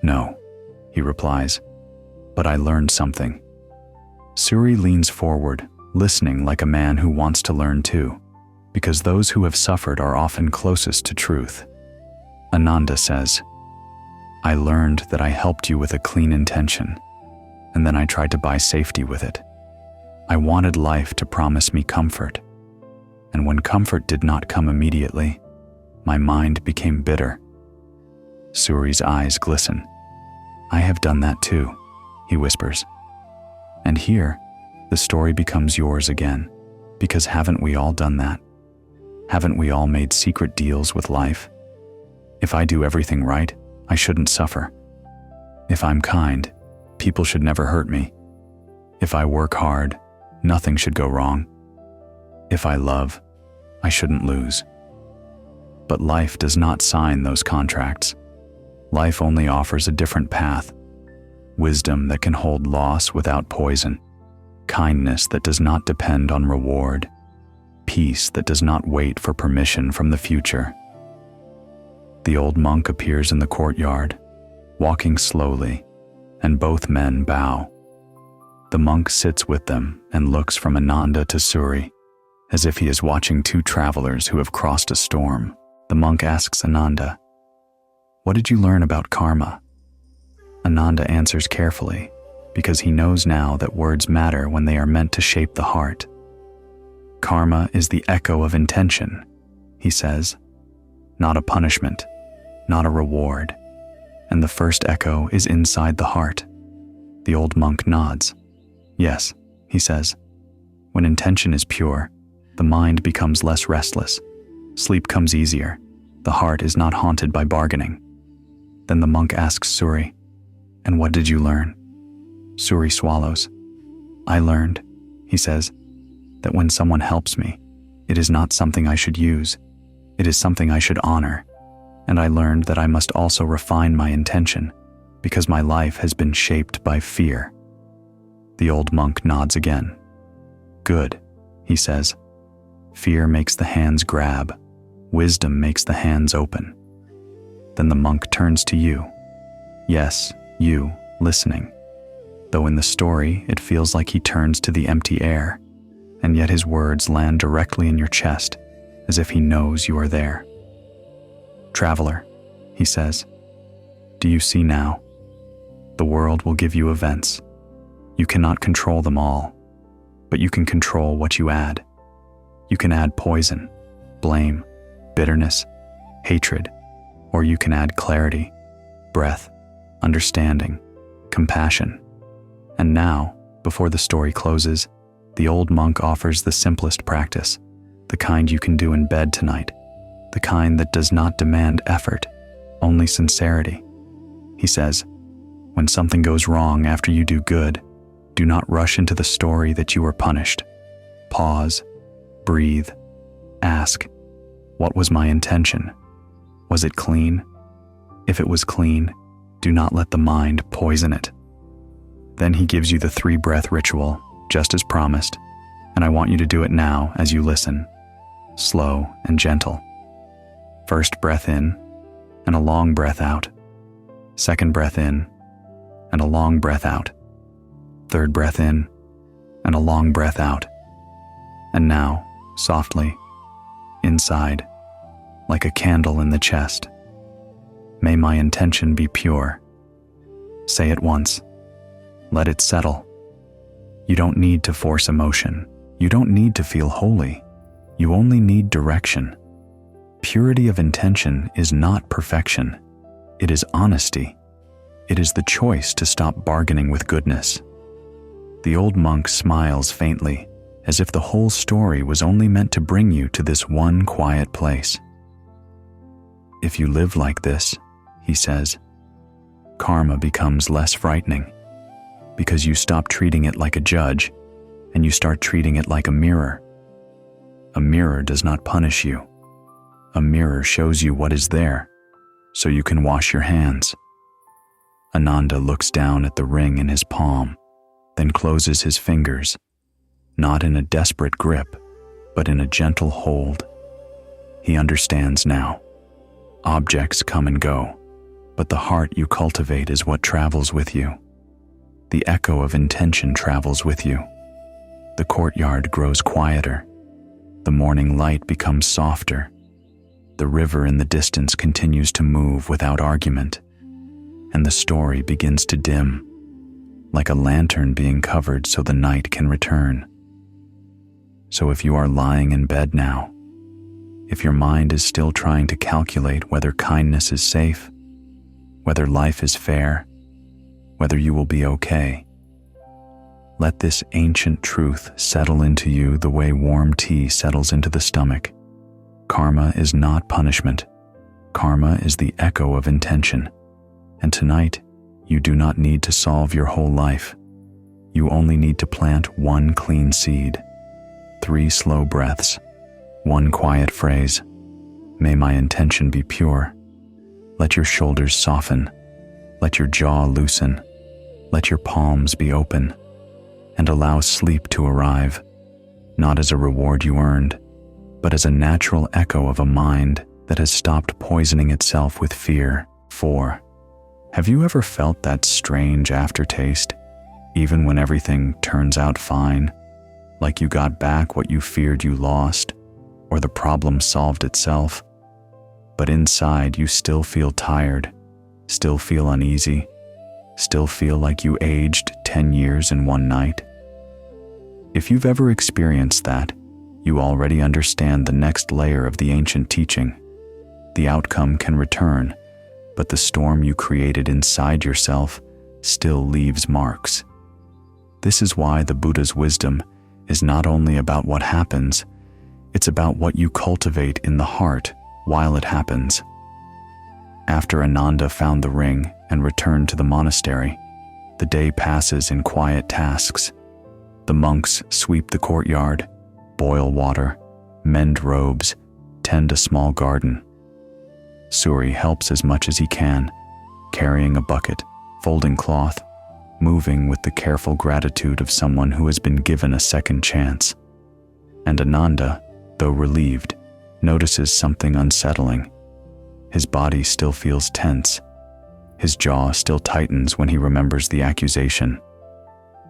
"No," he replies, "but I learned something." Suri leans forward, listening like a man who wants to learn too, because those who have suffered are often closest to truth. Ananda says, "I learned that I helped you with a clean intention, and then I tried to buy safety with it. I wanted life to promise me comfort, and when comfort did not come immediately, my mind became bitter." Suri's eyes glisten. "I have done that too," he whispers. And here, the story becomes yours again, because haven't we all done that? Haven't we all made secret deals with life? If I do everything right, I shouldn't suffer. If I'm kind, people should never hurt me. If I work hard, nothing should go wrong. If I love, I shouldn't lose. But life does not sign those contracts. Life only offers a different path. Wisdom that can hold loss without poison. Kindness that does not depend on reward. Peace that does not wait for permission from the future. The old monk appears in the courtyard, walking slowly, and both men bow. The monk sits with them and looks from Ananda to Suri, as if he is watching two travelers who have crossed a storm. The monk asks Ananda, "What did you learn about karma?" Ananda answers carefully, because he knows now that words matter when they are meant to shape the heart. "Karma is the echo of intention," he says, "not a punishment, not a reward, and the first echo is inside the heart." The old monk nods. "Yes," he says, "when intention is pure, the mind becomes less restless, sleep comes easier, the heart is not haunted by bargaining." Then the monk asks Suri, "And what did you learn?" Suri swallows. "I learned," he says, "that when someone helps me, it is not something I should use, it is something I should honor. And I learned that I must also refine my intention, because my life has been shaped by fear." The old monk nods again. "Good," he says. "Fear makes the hands grab, wisdom makes the hands open." Then the monk turns to you. Yes, you, listening. Though in the story it feels like he turns to the empty air, and yet his words land directly in your chest, as if he knows you are there. "Traveler," he says, "do you see now? The The world will give you events. You cannot control them all, but you can control what you add. You can add poison, blame, bitterness, hatred, or you can add clarity, breath, understanding, compassion. And now, before the story closes, the old monk offers the simplest practice, the kind you can do in bed tonight, the kind that does not demand effort, only sincerity. He says, when something goes wrong after you do good, do not rush into the story that you were punished. Pause, breathe, ask, what was my intention? Was it clean? If it was clean, do not let the mind poison it. Then he gives you the 3-breath ritual, just as promised, and I want you to do it now as you listen, slow and gentle. First breath in, and a long breath out. Second breath in, and a long breath out. Third breath in, and a long breath out. And now, softly, inside, like a candle in the chest. May my intention be pure. Say it once. Let it settle. You don't need to force emotion. You don't need to feel holy. You only need direction. Purity of intention is not perfection. It is honesty. It is the choice to stop bargaining with goodness. The old monk smiles faintly, as if the whole story was only meant to bring you to this one quiet place. If you live like this, he says, karma becomes less frightening, because you stop treating it like a judge and you start treating it like a mirror. A mirror does not punish you. A mirror shows you what is there, so you can wash your hands. Ananda looks down at the ring in his palm, then closes his fingers, not in a desperate grip, but in a gentle hold. He understands now. Objects come and go, but the heart you cultivate is what travels with you. The echo of intention travels with you. The courtyard grows quieter. The morning light becomes softer. The river in the distance continues to move without argument, and the story begins to dim, like a lantern being covered so the night can return. So if you are lying in bed now, if your mind is still trying to calculate whether kindness is safe, whether life is fair, whether you will be okay, let this ancient truth settle into you the way warm tea settles into the stomach. Karma is not punishment. Karma is the echo of intention. And tonight, you do not need to solve your whole life. You only need to plant one clean seed, 3 slow breaths, 1 quiet phrase. May my intention be pure. Let your shoulders soften. Let your jaw loosen. Let your palms be open. And allow sleep to arrive, not as a reward you earned, but as a natural echo of a mind that has stopped poisoning itself with fear. 4. Have you ever felt that strange aftertaste, even when everything turns out fine, like you got back what you feared you lost, or the problem solved itself, but inside you still feel tired, still feel uneasy, still feel like you aged 10 years in one night? If you've ever experienced that, you already understand the next layer of the ancient teaching. The outcome can return, but the storm you created inside yourself still leaves marks. This is why the Buddha's wisdom is not only about what happens, it's about what you cultivate in the heart while it happens. After Ananda found the ring and returned to the monastery, the day passes in quiet tasks. The monks sweep the courtyard, boil water, mend robes, tend a small garden. Suri helps as much as he can, carrying a bucket, folding cloth, moving with the careful gratitude of someone who has been given a second chance. And Ananda, though relieved, notices something unsettling. His body still feels tense. His jaw still tightens when he remembers the accusation.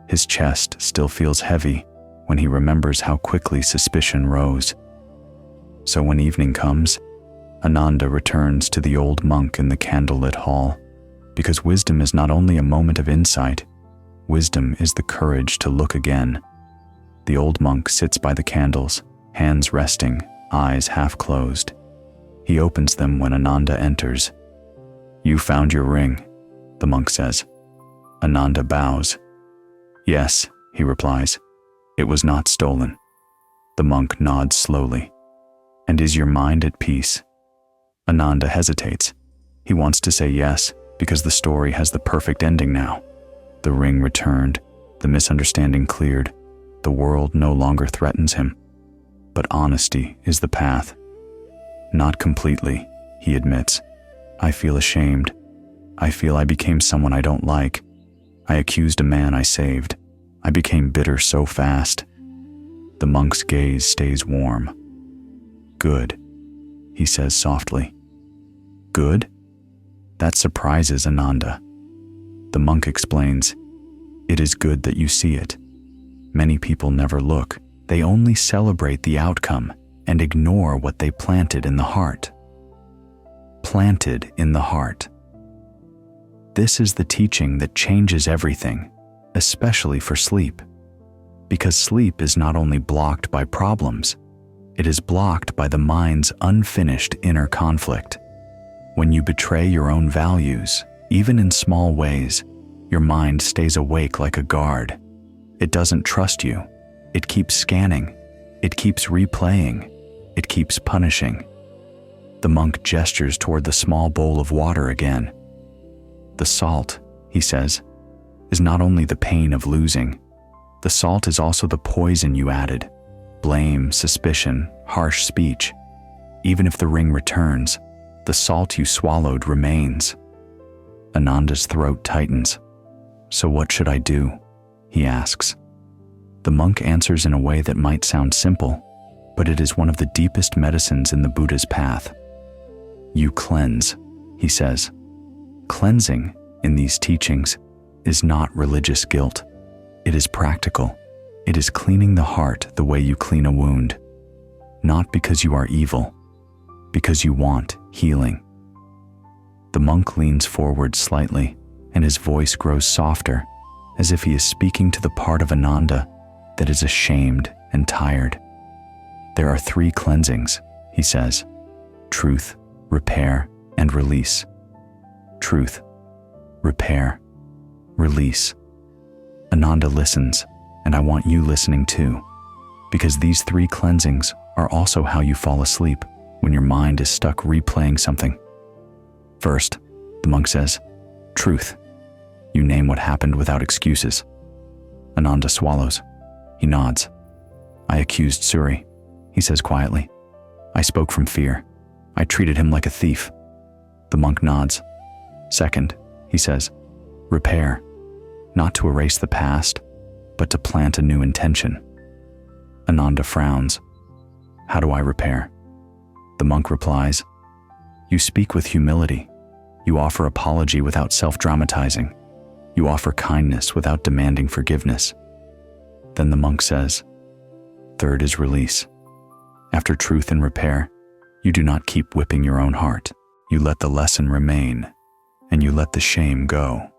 His chest still feels heavy when he remembers how quickly suspicion rose. So when evening comes, Ananda returns to the old monk in the candlelit hall. Because wisdom is not only a moment of insight, wisdom is the courage to look again. The old monk sits by the candles, hands resting, eyes half closed. He opens them when Ananda enters. "You found your ring," the monk says. Ananda bows. "Yes," he replies. "It was not stolen." The monk nods slowly. "And is your mind at peace?" Ananda hesitates. He wants to say yes, because the story has the perfect ending now. The ring returned, the misunderstanding cleared, the world no longer threatens him. But honesty is the path. "Not completely," he admits. "I feel ashamed. I feel I became someone I don't like. I accused a man I saved. I became bitter so fast." The monk's gaze stays warm. "Good," he says softly. "Good?" That surprises Ananda. The monk explains, "It is good that you see it. Many people never look. They only celebrate the outcome and ignore what they planted in the heart." Planted in the heart. This is the teaching that changes everything, especially for sleep. Because sleep is not only blocked by problems, it is blocked by the mind's unfinished inner conflict. When you betray your own values, even in small ways, your mind stays awake like a guard. It doesn't trust you. It keeps scanning. It keeps replaying. It keeps punishing. The monk gestures toward the small bowl of water again. "The salt," he says, "is not only the pain of losing. The salt is also the poison you added. Blame, suspicion, harsh speech. Even if the ring returns, the salt you swallowed remains." Ananda's throat tightens. "So what should I do?" he asks. The monk answers in a way that might sound simple, but it is one of the deepest medicines in the Buddha's path. "You cleanse," he says. Cleansing, in these teachings, is not religious guilt. It is practical. It is cleaning the heart the way you clean a wound. Not because you are evil, because you want healing. The monk leans forward slightly, and his voice grows softer, as if he is speaking to the part of Ananda that is ashamed and tired. "There are 3 cleansings," he says: truth, repair, and release. Truth, repair, release. Ananda listens, and I want you listening too, because these 3 cleansings are also how you fall asleep when your mind is stuck replaying something. First, the monk says, truth. You name what happened without excuses. Ananda swallows. He nods. "I accused Suri," he says quietly. "I spoke from fear. I treated him like a thief." The monk nods. Second, he says, repair. Not to erase the past, but to plant a new intention. Ananda frowns. "How do I repair?" The monk replies, "You speak with humility. You offer apology without self-dramatizing. You offer kindness without demanding forgiveness." Then the monk says, "Third is release. After truth and repair, you do not keep whipping your own heart. You let the lesson remain, and you let the shame go."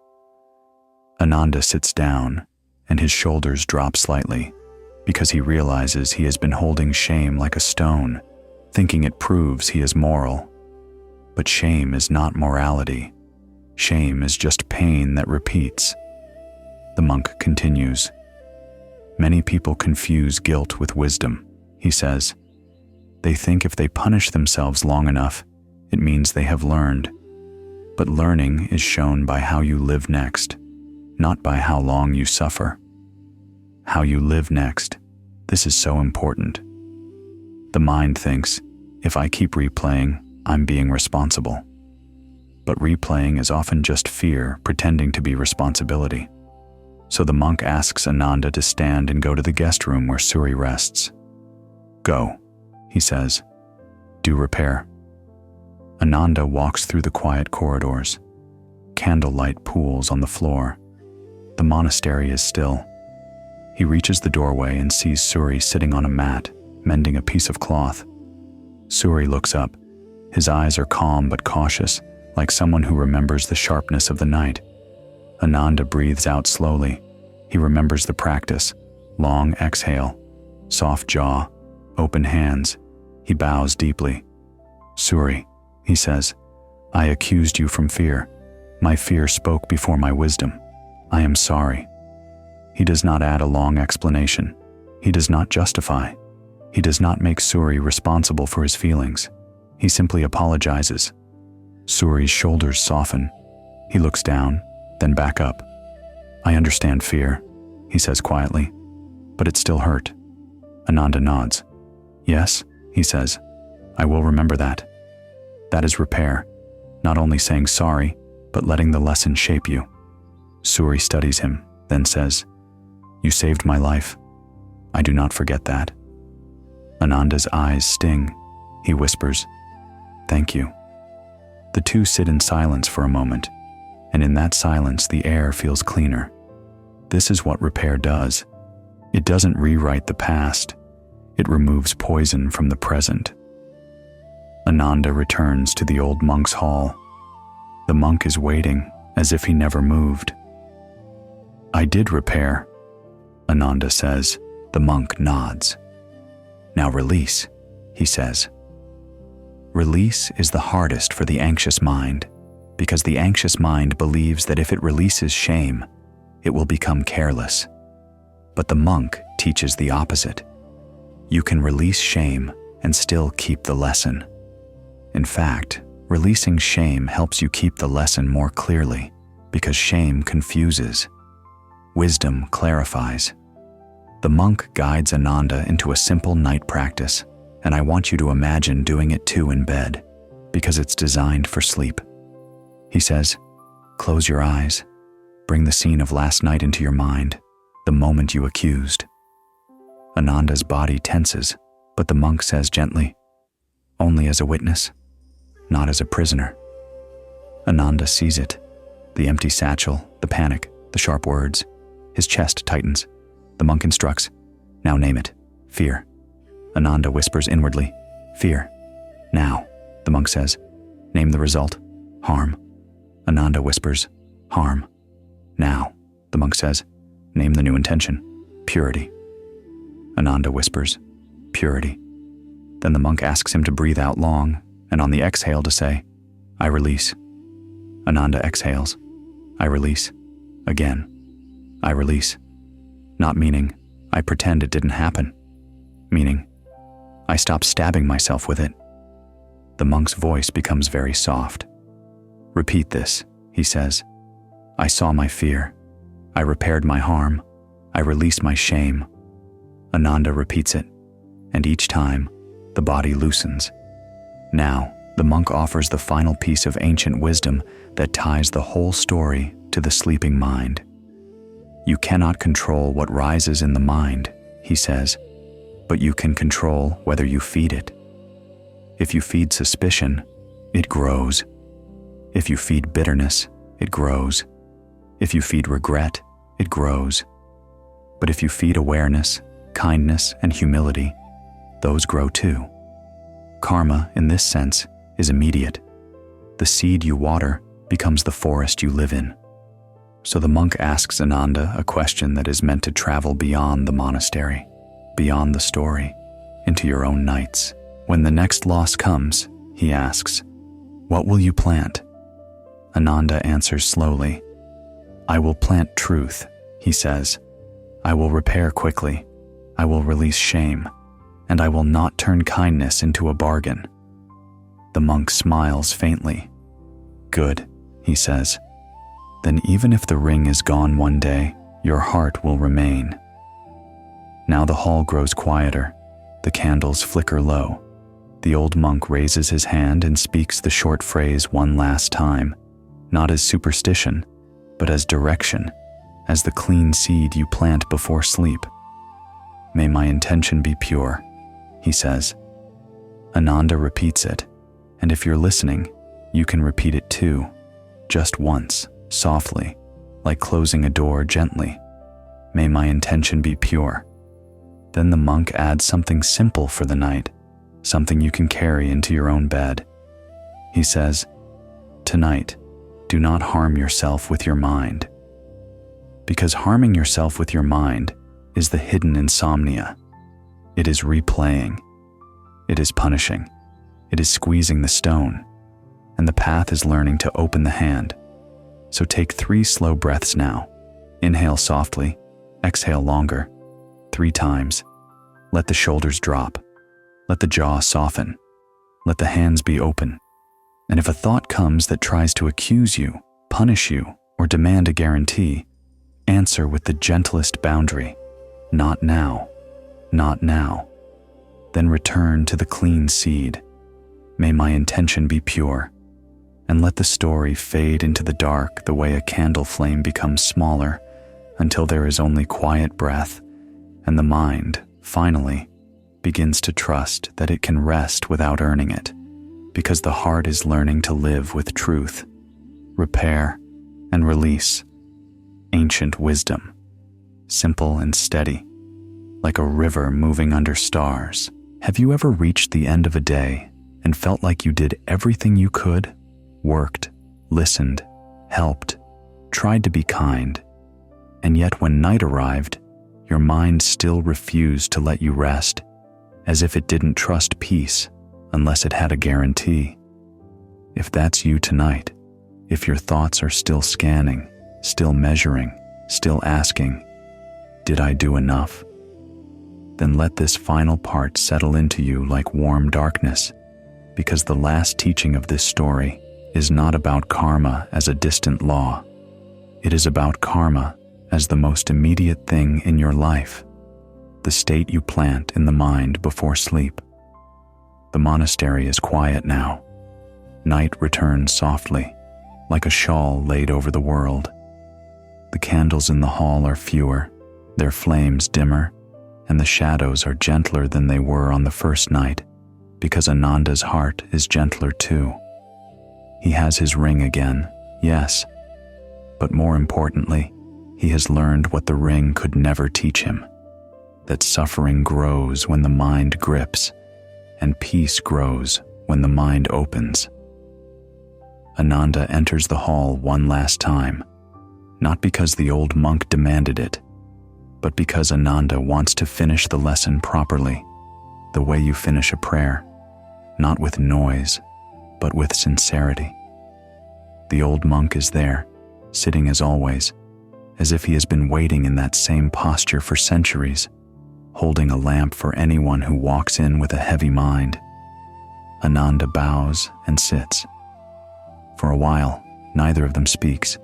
Ananda sits down, and his shoulders drop slightly, because he realizes he has been holding shame like a stone, thinking it proves he is moral. But shame is not morality. Shame is just pain that repeats. The monk continues. "Many people confuse guilt with wisdom," he says. "They think if they punish themselves long enough, it means they have learned. But learning is shown by how you live next, not by how long you suffer. How you live next. This is so important. The mind thinks, if I keep replaying, I'm being responsible. But replaying is often just fear pretending to be responsibility. So the monk asks Ananda to stand and go to the guest room where Suri rests. "Go," he says. "Do repair." Ananda walks through the quiet corridors. Candlelight pools on the floor. The monastery is still. He reaches the doorway and sees Suri sitting on a mat, mending a piece of cloth. Suri looks up. His eyes are calm but cautious, like someone who remembers the sharpness of the night. Ananda breathes out slowly. He remembers the practice. Long exhale, soft jaw, open hands. He bows deeply. Suri, he says, I accused you from fear. My fear spoke before my wisdom. I am sorry. He does not add a long explanation. He does not justify. He does not make Suri responsible for his feelings. He simply apologizes. Suri's shoulders soften. He looks down, then back up. I understand fear, he says quietly, but it still hurt. Ananda nods. Yes, he says, I will remember that. That is repair, not only saying sorry, but letting the lesson shape you. Suri studies him, then says, You saved my life. I do not forget that. Ananda's eyes sting. He whispers, Thank you. The two sit in silence for a moment, and in that silence the air feels cleaner. This is what repair does. It doesn't rewrite the past. It removes poison from the present. Ananda returns to the old monk's hall. The monk is waiting, as if he never moved. I did repair, Ananda says. The monk nods. Now release, he says. Release is the hardest for the anxious mind, because the anxious mind believes that if it releases shame, it will become careless. But the monk teaches the opposite. You can release shame and still keep the lesson. In fact, releasing shame helps you keep the lesson more clearly, because shame confuses. Wisdom clarifies. The monk guides Ananda into a simple night practice, and I want you to imagine doing it too in bed, because it's designed for sleep. He says, Close your eyes. Bring the scene of last night into your mind, the moment you accused. Ananda's body tenses, but the monk says gently, Only as a witness, not as a prisoner. Ananda sees it, the empty satchel, the panic, the sharp words. His chest tightens. The monk instructs, Now name it. Fear. Ananda whispers inwardly, Fear. Now, the monk says, Name the result. Harm. Ananda whispers, Harm. Now, the monk says, Name the new intention. Purity. Ananda whispers, Purity. Then the monk asks him to breathe out long, and on the exhale to say, I release. Ananda exhales. I release. Again. I release. Not meaning, I pretend it didn't happen. Meaning, I stop stabbing myself with it. The monk's voice becomes very soft. Repeat this, he says. I saw my fear. I repaired my harm. I released my shame. Ananda repeats it, and each time, the body loosens. Now, the monk offers the final piece of ancient wisdom that ties the whole story to the sleeping mind. You cannot control what rises in the mind, he says, but you can control whether you feed it. If you feed suspicion, it grows. If you feed bitterness, it grows. If you feed regret, it grows. But if you feed awareness, kindness, and humility, those grow too. Karma, in this sense, is immediate. The seed you water becomes the forest you live in. So the monk asks Ananda a question that is meant to travel beyond the monastery, beyond the story, into your own nights. When the next loss comes, he asks, What will you plant? Ananda answers slowly, I will plant truth, he says. I will repair quickly. I will release shame, and I will not turn kindness into a bargain. The monk smiles faintly. Good, he says. Then even if the ring is gone one day, your heart will remain. Now the hall grows quieter. The candles flicker low. The old monk raises his hand and speaks the short phrase one last time, not as superstition, but as direction, as the clean seed you plant before sleep. May my intention be pure, he says. Ananda repeats it, and if you're listening, you can repeat it too, just once. Softly, like closing a door gently. May my intention be pure. Then the monk adds something simple for the night, something you can carry into your own bed. He says, Tonight, do not harm yourself with your mind. Because harming yourself with your mind is the hidden insomnia. It is replaying. It is punishing. It is squeezing the stone. And the path is learning to open the hand. So take 3 slow breaths now. Inhale softly, exhale longer, 3 times. Let the shoulders drop. Let the jaw soften. Let the hands be open. And if a thought comes that tries to accuse you, punish you, or demand a guarantee, answer with the gentlest boundary. Not now. Not now. Then return to the clean seed. May my intention be pure. And let the story fade into the dark the way a candle flame becomes smaller until there is only quiet breath and the mind, finally, begins to trust that it can rest without earning it, because the heart is learning to live with truth, repair, and release. Ancient wisdom, simple and steady, like a river moving under stars. Have you ever reached the end of a day and felt like you did everything you could? Worked, listened, helped, tried to be kind, and yet when night arrived, your mind still refused to let you rest, as if it didn't trust peace unless it had a guarantee. If that's you tonight, if your thoughts are still scanning, still measuring, still asking, did I do enough? Then let this final part settle into you like warm darkness, because the last teaching of this story is not about karma as a distant law. It is about karma as the most immediate thing in your life, the state you plant in the mind before sleep. The monastery is quiet now. Night returns softly, like a shawl laid over the world. The candles in the hall are fewer, their flames dimmer, and the shadows are gentler than they were on the first night, because Ananda's heart is gentler too. He has his ring again, yes, but more importantly, he has learned what the ring could never teach him, that suffering grows when the mind grips, and peace grows when the mind opens. Ananda enters the hall one last time, not because the old monk demanded it, but because Ananda wants to finish the lesson properly, the way you finish a prayer, not with noise, but with sincerity. The old monk is there, sitting as always, as if he has been waiting in that same posture for centuries, holding a lamp for anyone who walks in with a heavy mind. Ananda bows and sits. For a while, neither of them speaks,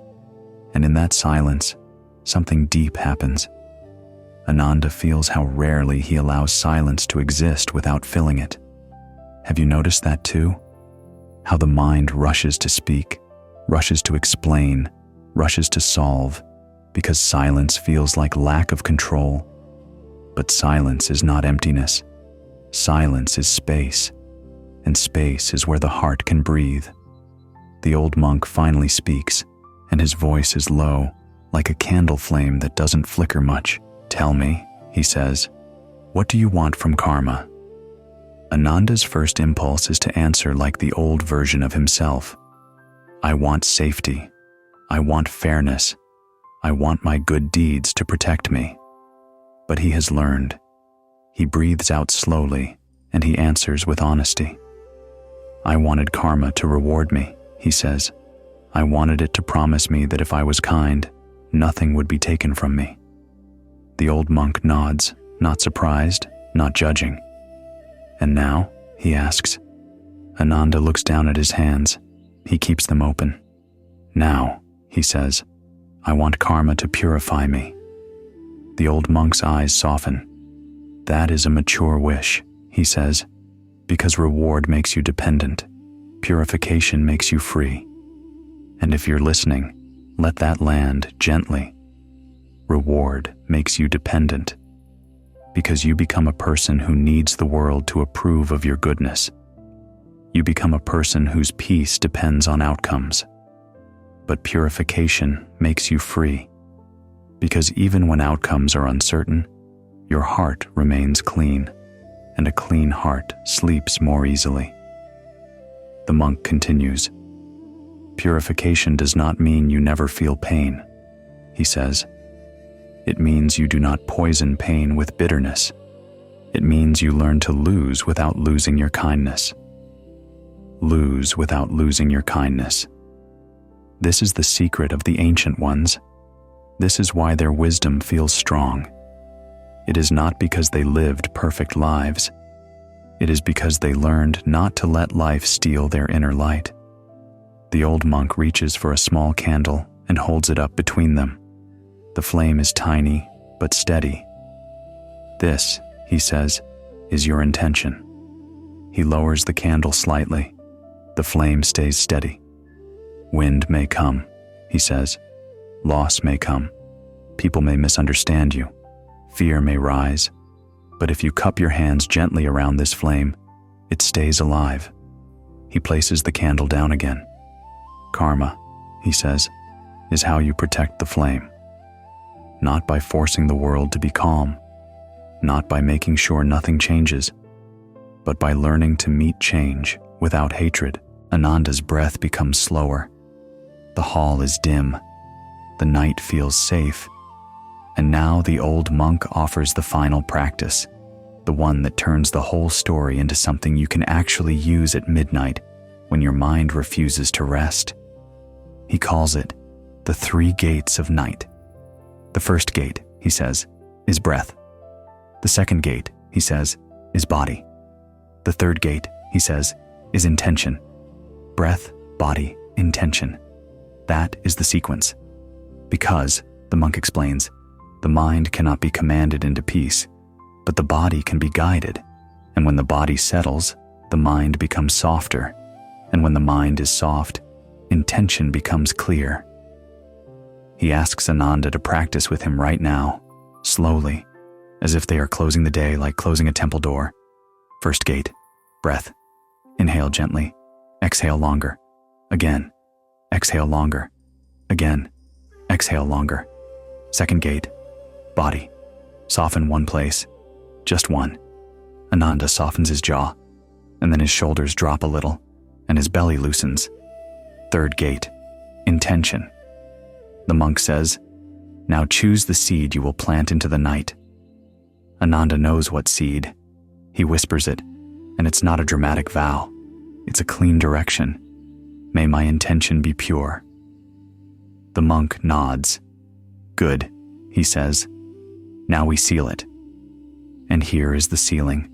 and in that silence, something deep happens. Ananda feels how rarely he allows silence to exist without filling it. Have you noticed that too? How the mind rushes to speak, rushes to explain, rushes to solve, because silence feels like lack of control. But silence is not emptiness. Silence is space, and space is where the heart can breathe. The old monk finally speaks, and his voice is low, like a candle flame that doesn't flicker much. "Tell me," he says, "what do you want from karma?" Ananda's first impulse is to answer like the old version of himself. "I want safety. I want fairness. I want my good deeds to protect me." But he has learned. He breathes out slowly, and he answers with honesty. "I wanted karma to reward me," he says. "I wanted it to promise me that if I was kind, nothing would be taken from me." The old monk nods, not surprised, not judging. "And now?" he asks. Ananda looks down at his hands. He keeps them open. "Now," he says, "I want karma to purify me." The old monk's eyes soften. "That is a mature wish," he says, "because reward makes you dependent. Purification makes you free. And if you're listening, let that land gently. Reward makes you dependent, because you become a person who needs the world to approve of your goodness. You become a person whose peace depends on outcomes. But purification makes you free, because even when outcomes are uncertain, your heart remains clean, and a clean heart sleeps more easily." The monk continues, Purification does not mean you never feel pain, he says. It means you do not poison pain with bitterness. It means you learn to lose without losing your kindness. Lose without losing your kindness. This is the secret of the ancient ones. This is why their wisdom feels strong. It is not because they lived perfect lives. It is because they learned not to let life steal their inner light. The old monk reaches for a small candle and holds it up between them. The flame is tiny but steady. This, he says, is your intention. He lowers the candle slightly. The flame stays steady. Wind may come, he says. Loss may come. People may misunderstand you. Fear may rise. But if you cup your hands gently around this flame, it stays alive. He places the candle down again. Karma, he says, is how you protect the flame. Not by forcing the world to be calm, not by making sure nothing changes, but by learning to meet change without hatred. Ananda's breath becomes slower. The hall is dim. The night feels safe. And now the old monk offers the final practice, the one that turns the whole story into something you can actually use at midnight when your mind refuses to rest. He calls it the 3 gates of night. The first gate, he says, is breath. The second gate, he says, is body. The third gate, he says, is intention. Breath, body, intention. That is the sequence. Because, the monk explains, the mind cannot be commanded into peace, but the body can be guided. And when the body settles, the mind becomes softer. And when the mind is soft, intention becomes clear. He asks Ananda to practice with him right now, slowly, as if they are closing the day like closing a temple door. First gate, breath. Inhale gently. Exhale longer. Again. Exhale longer. Again. Exhale longer. Second gate, body. Soften one place. Just one. Ananda softens his jaw, and then his shoulders drop a little, and his belly loosens. Third gate, intention. The monk says, now choose the seed you will plant into the night. Ananda knows what seed. He whispers it, and it's not a dramatic vow. It's a clean direction. May my intention be pure. The monk nods. Good, he says. Now we seal it. And here is the sealing,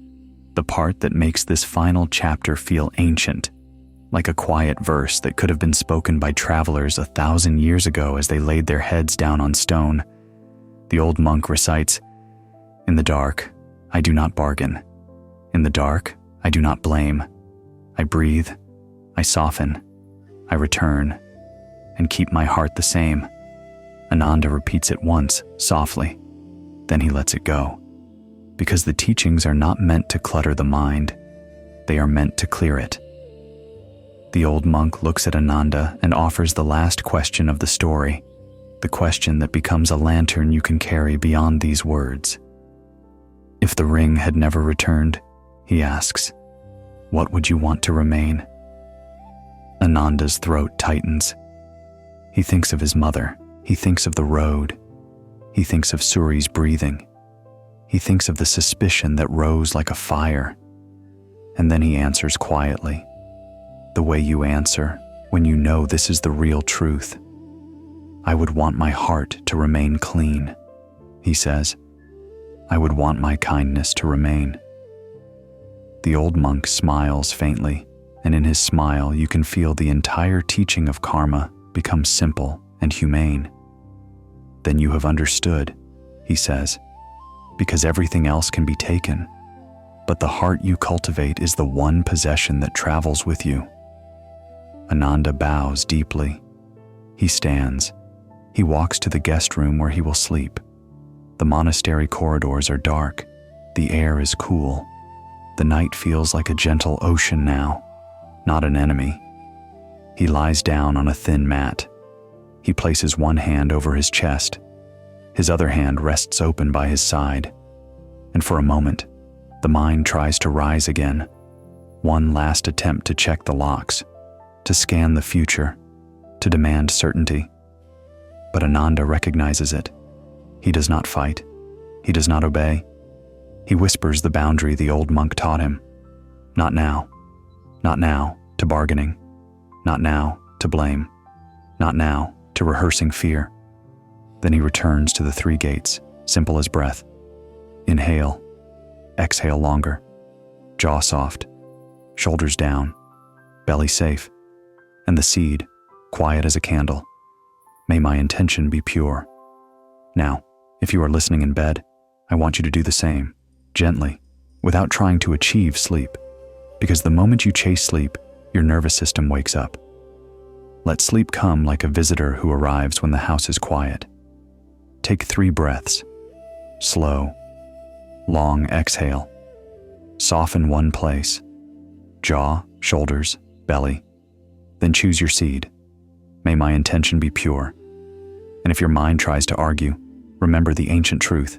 the part that makes this final chapter feel ancient, like a quiet verse that could have been spoken by travelers 1,000 years ago as they laid their heads down on stone. The old monk recites, in the dark, I do not bargain. In the dark, I do not blame. I breathe, I soften, I return, and keep my heart the same. Ananda repeats it once, softly. Then he lets it go. Because the teachings are not meant to clutter the mind. They are meant to clear it. The old monk looks at Ananda and offers the last question of the story, the question that becomes a lantern you can carry beyond these words. If the ring had never returned, he asks, what would you want to remain? Ananda's throat tightens. He thinks of his mother. He thinks of the road. He thinks of Suri's breathing. He thinks of the suspicion that rose like a fire. And then he answers quietly, the way you answer when you know this is the real truth. I would want my heart to remain clean, he says. I would want my kindness to remain. The old monk smiles faintly, and in his smile you can feel the entire teaching of karma become simple and humane. Then you have understood, he says, because everything else can be taken, but the heart you cultivate is the one possession that travels with you. Ananda bows deeply. He stands. He walks to the guest room where he will sleep. The monastery corridors are dark. The air is cool. The night feels like a gentle ocean now, not an enemy. He lies down on a thin mat. He places one hand over his chest. His other hand rests open by his side. And for a moment, the mind tries to rise again. One last attempt to check the locks, to scan the future, to demand certainty. But Ananda recognizes it. He does not fight. He does not obey. He whispers the boundary the old monk taught him. Not now. Not now to bargaining. Not now to blame. Not now to rehearsing fear. Then he returns to the 3 gates, simple as breath. Inhale. Exhale longer. Jaw soft. Shoulders down. Belly safe. And the seed, quiet as a candle. May my intention be pure. Now, if you are listening in bed, I want you to do the same, gently, without trying to achieve sleep, because the moment you chase sleep, your nervous system wakes up. Let sleep come like a visitor who arrives when the house is quiet. Take 3 breaths. Slow, long exhale. Soften one place. Jaw, shoulders, belly. Then choose your seed. May my intention be pure. And if your mind tries to argue, remember the ancient truth.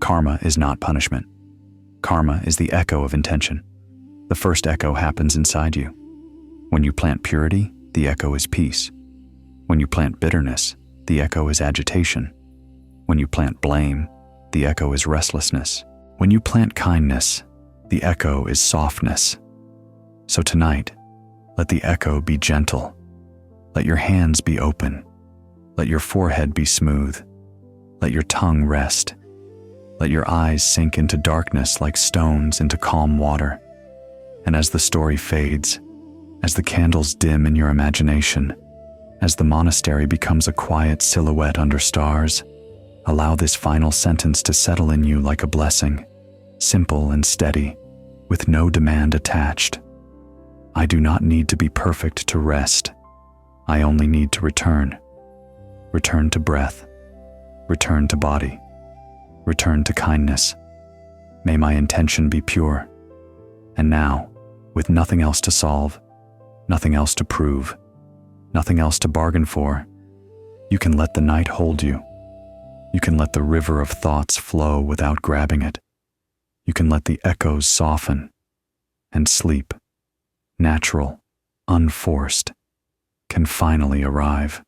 Karma is not punishment. Karma is the echo of intention. The first echo happens inside you. When you plant purity, the echo is peace. When you plant bitterness, the echo is agitation. When you plant blame, the echo is restlessness. When you plant kindness, the echo is softness. So tonight, let the echo be gentle. Let your hands be open. Let your forehead be smooth. Let your tongue rest. Let your eyes sink into darkness like stones into calm water. And as the story fades, as the candles dim in your imagination, as the monastery becomes a quiet silhouette under stars, allow this final sentence to settle in you like a blessing, simple and steady, with no demand attached. I do not need to be perfect to rest. I only need to return. Return to breath. Return to body. Return to kindness. May my intention be pure. And now, with nothing else to solve, nothing else to prove, nothing else to bargain for, you can let the night hold you. You can let the river of thoughts flow without grabbing it. You can let the echoes soften, and sleep, natural, unforced, can finally arrive.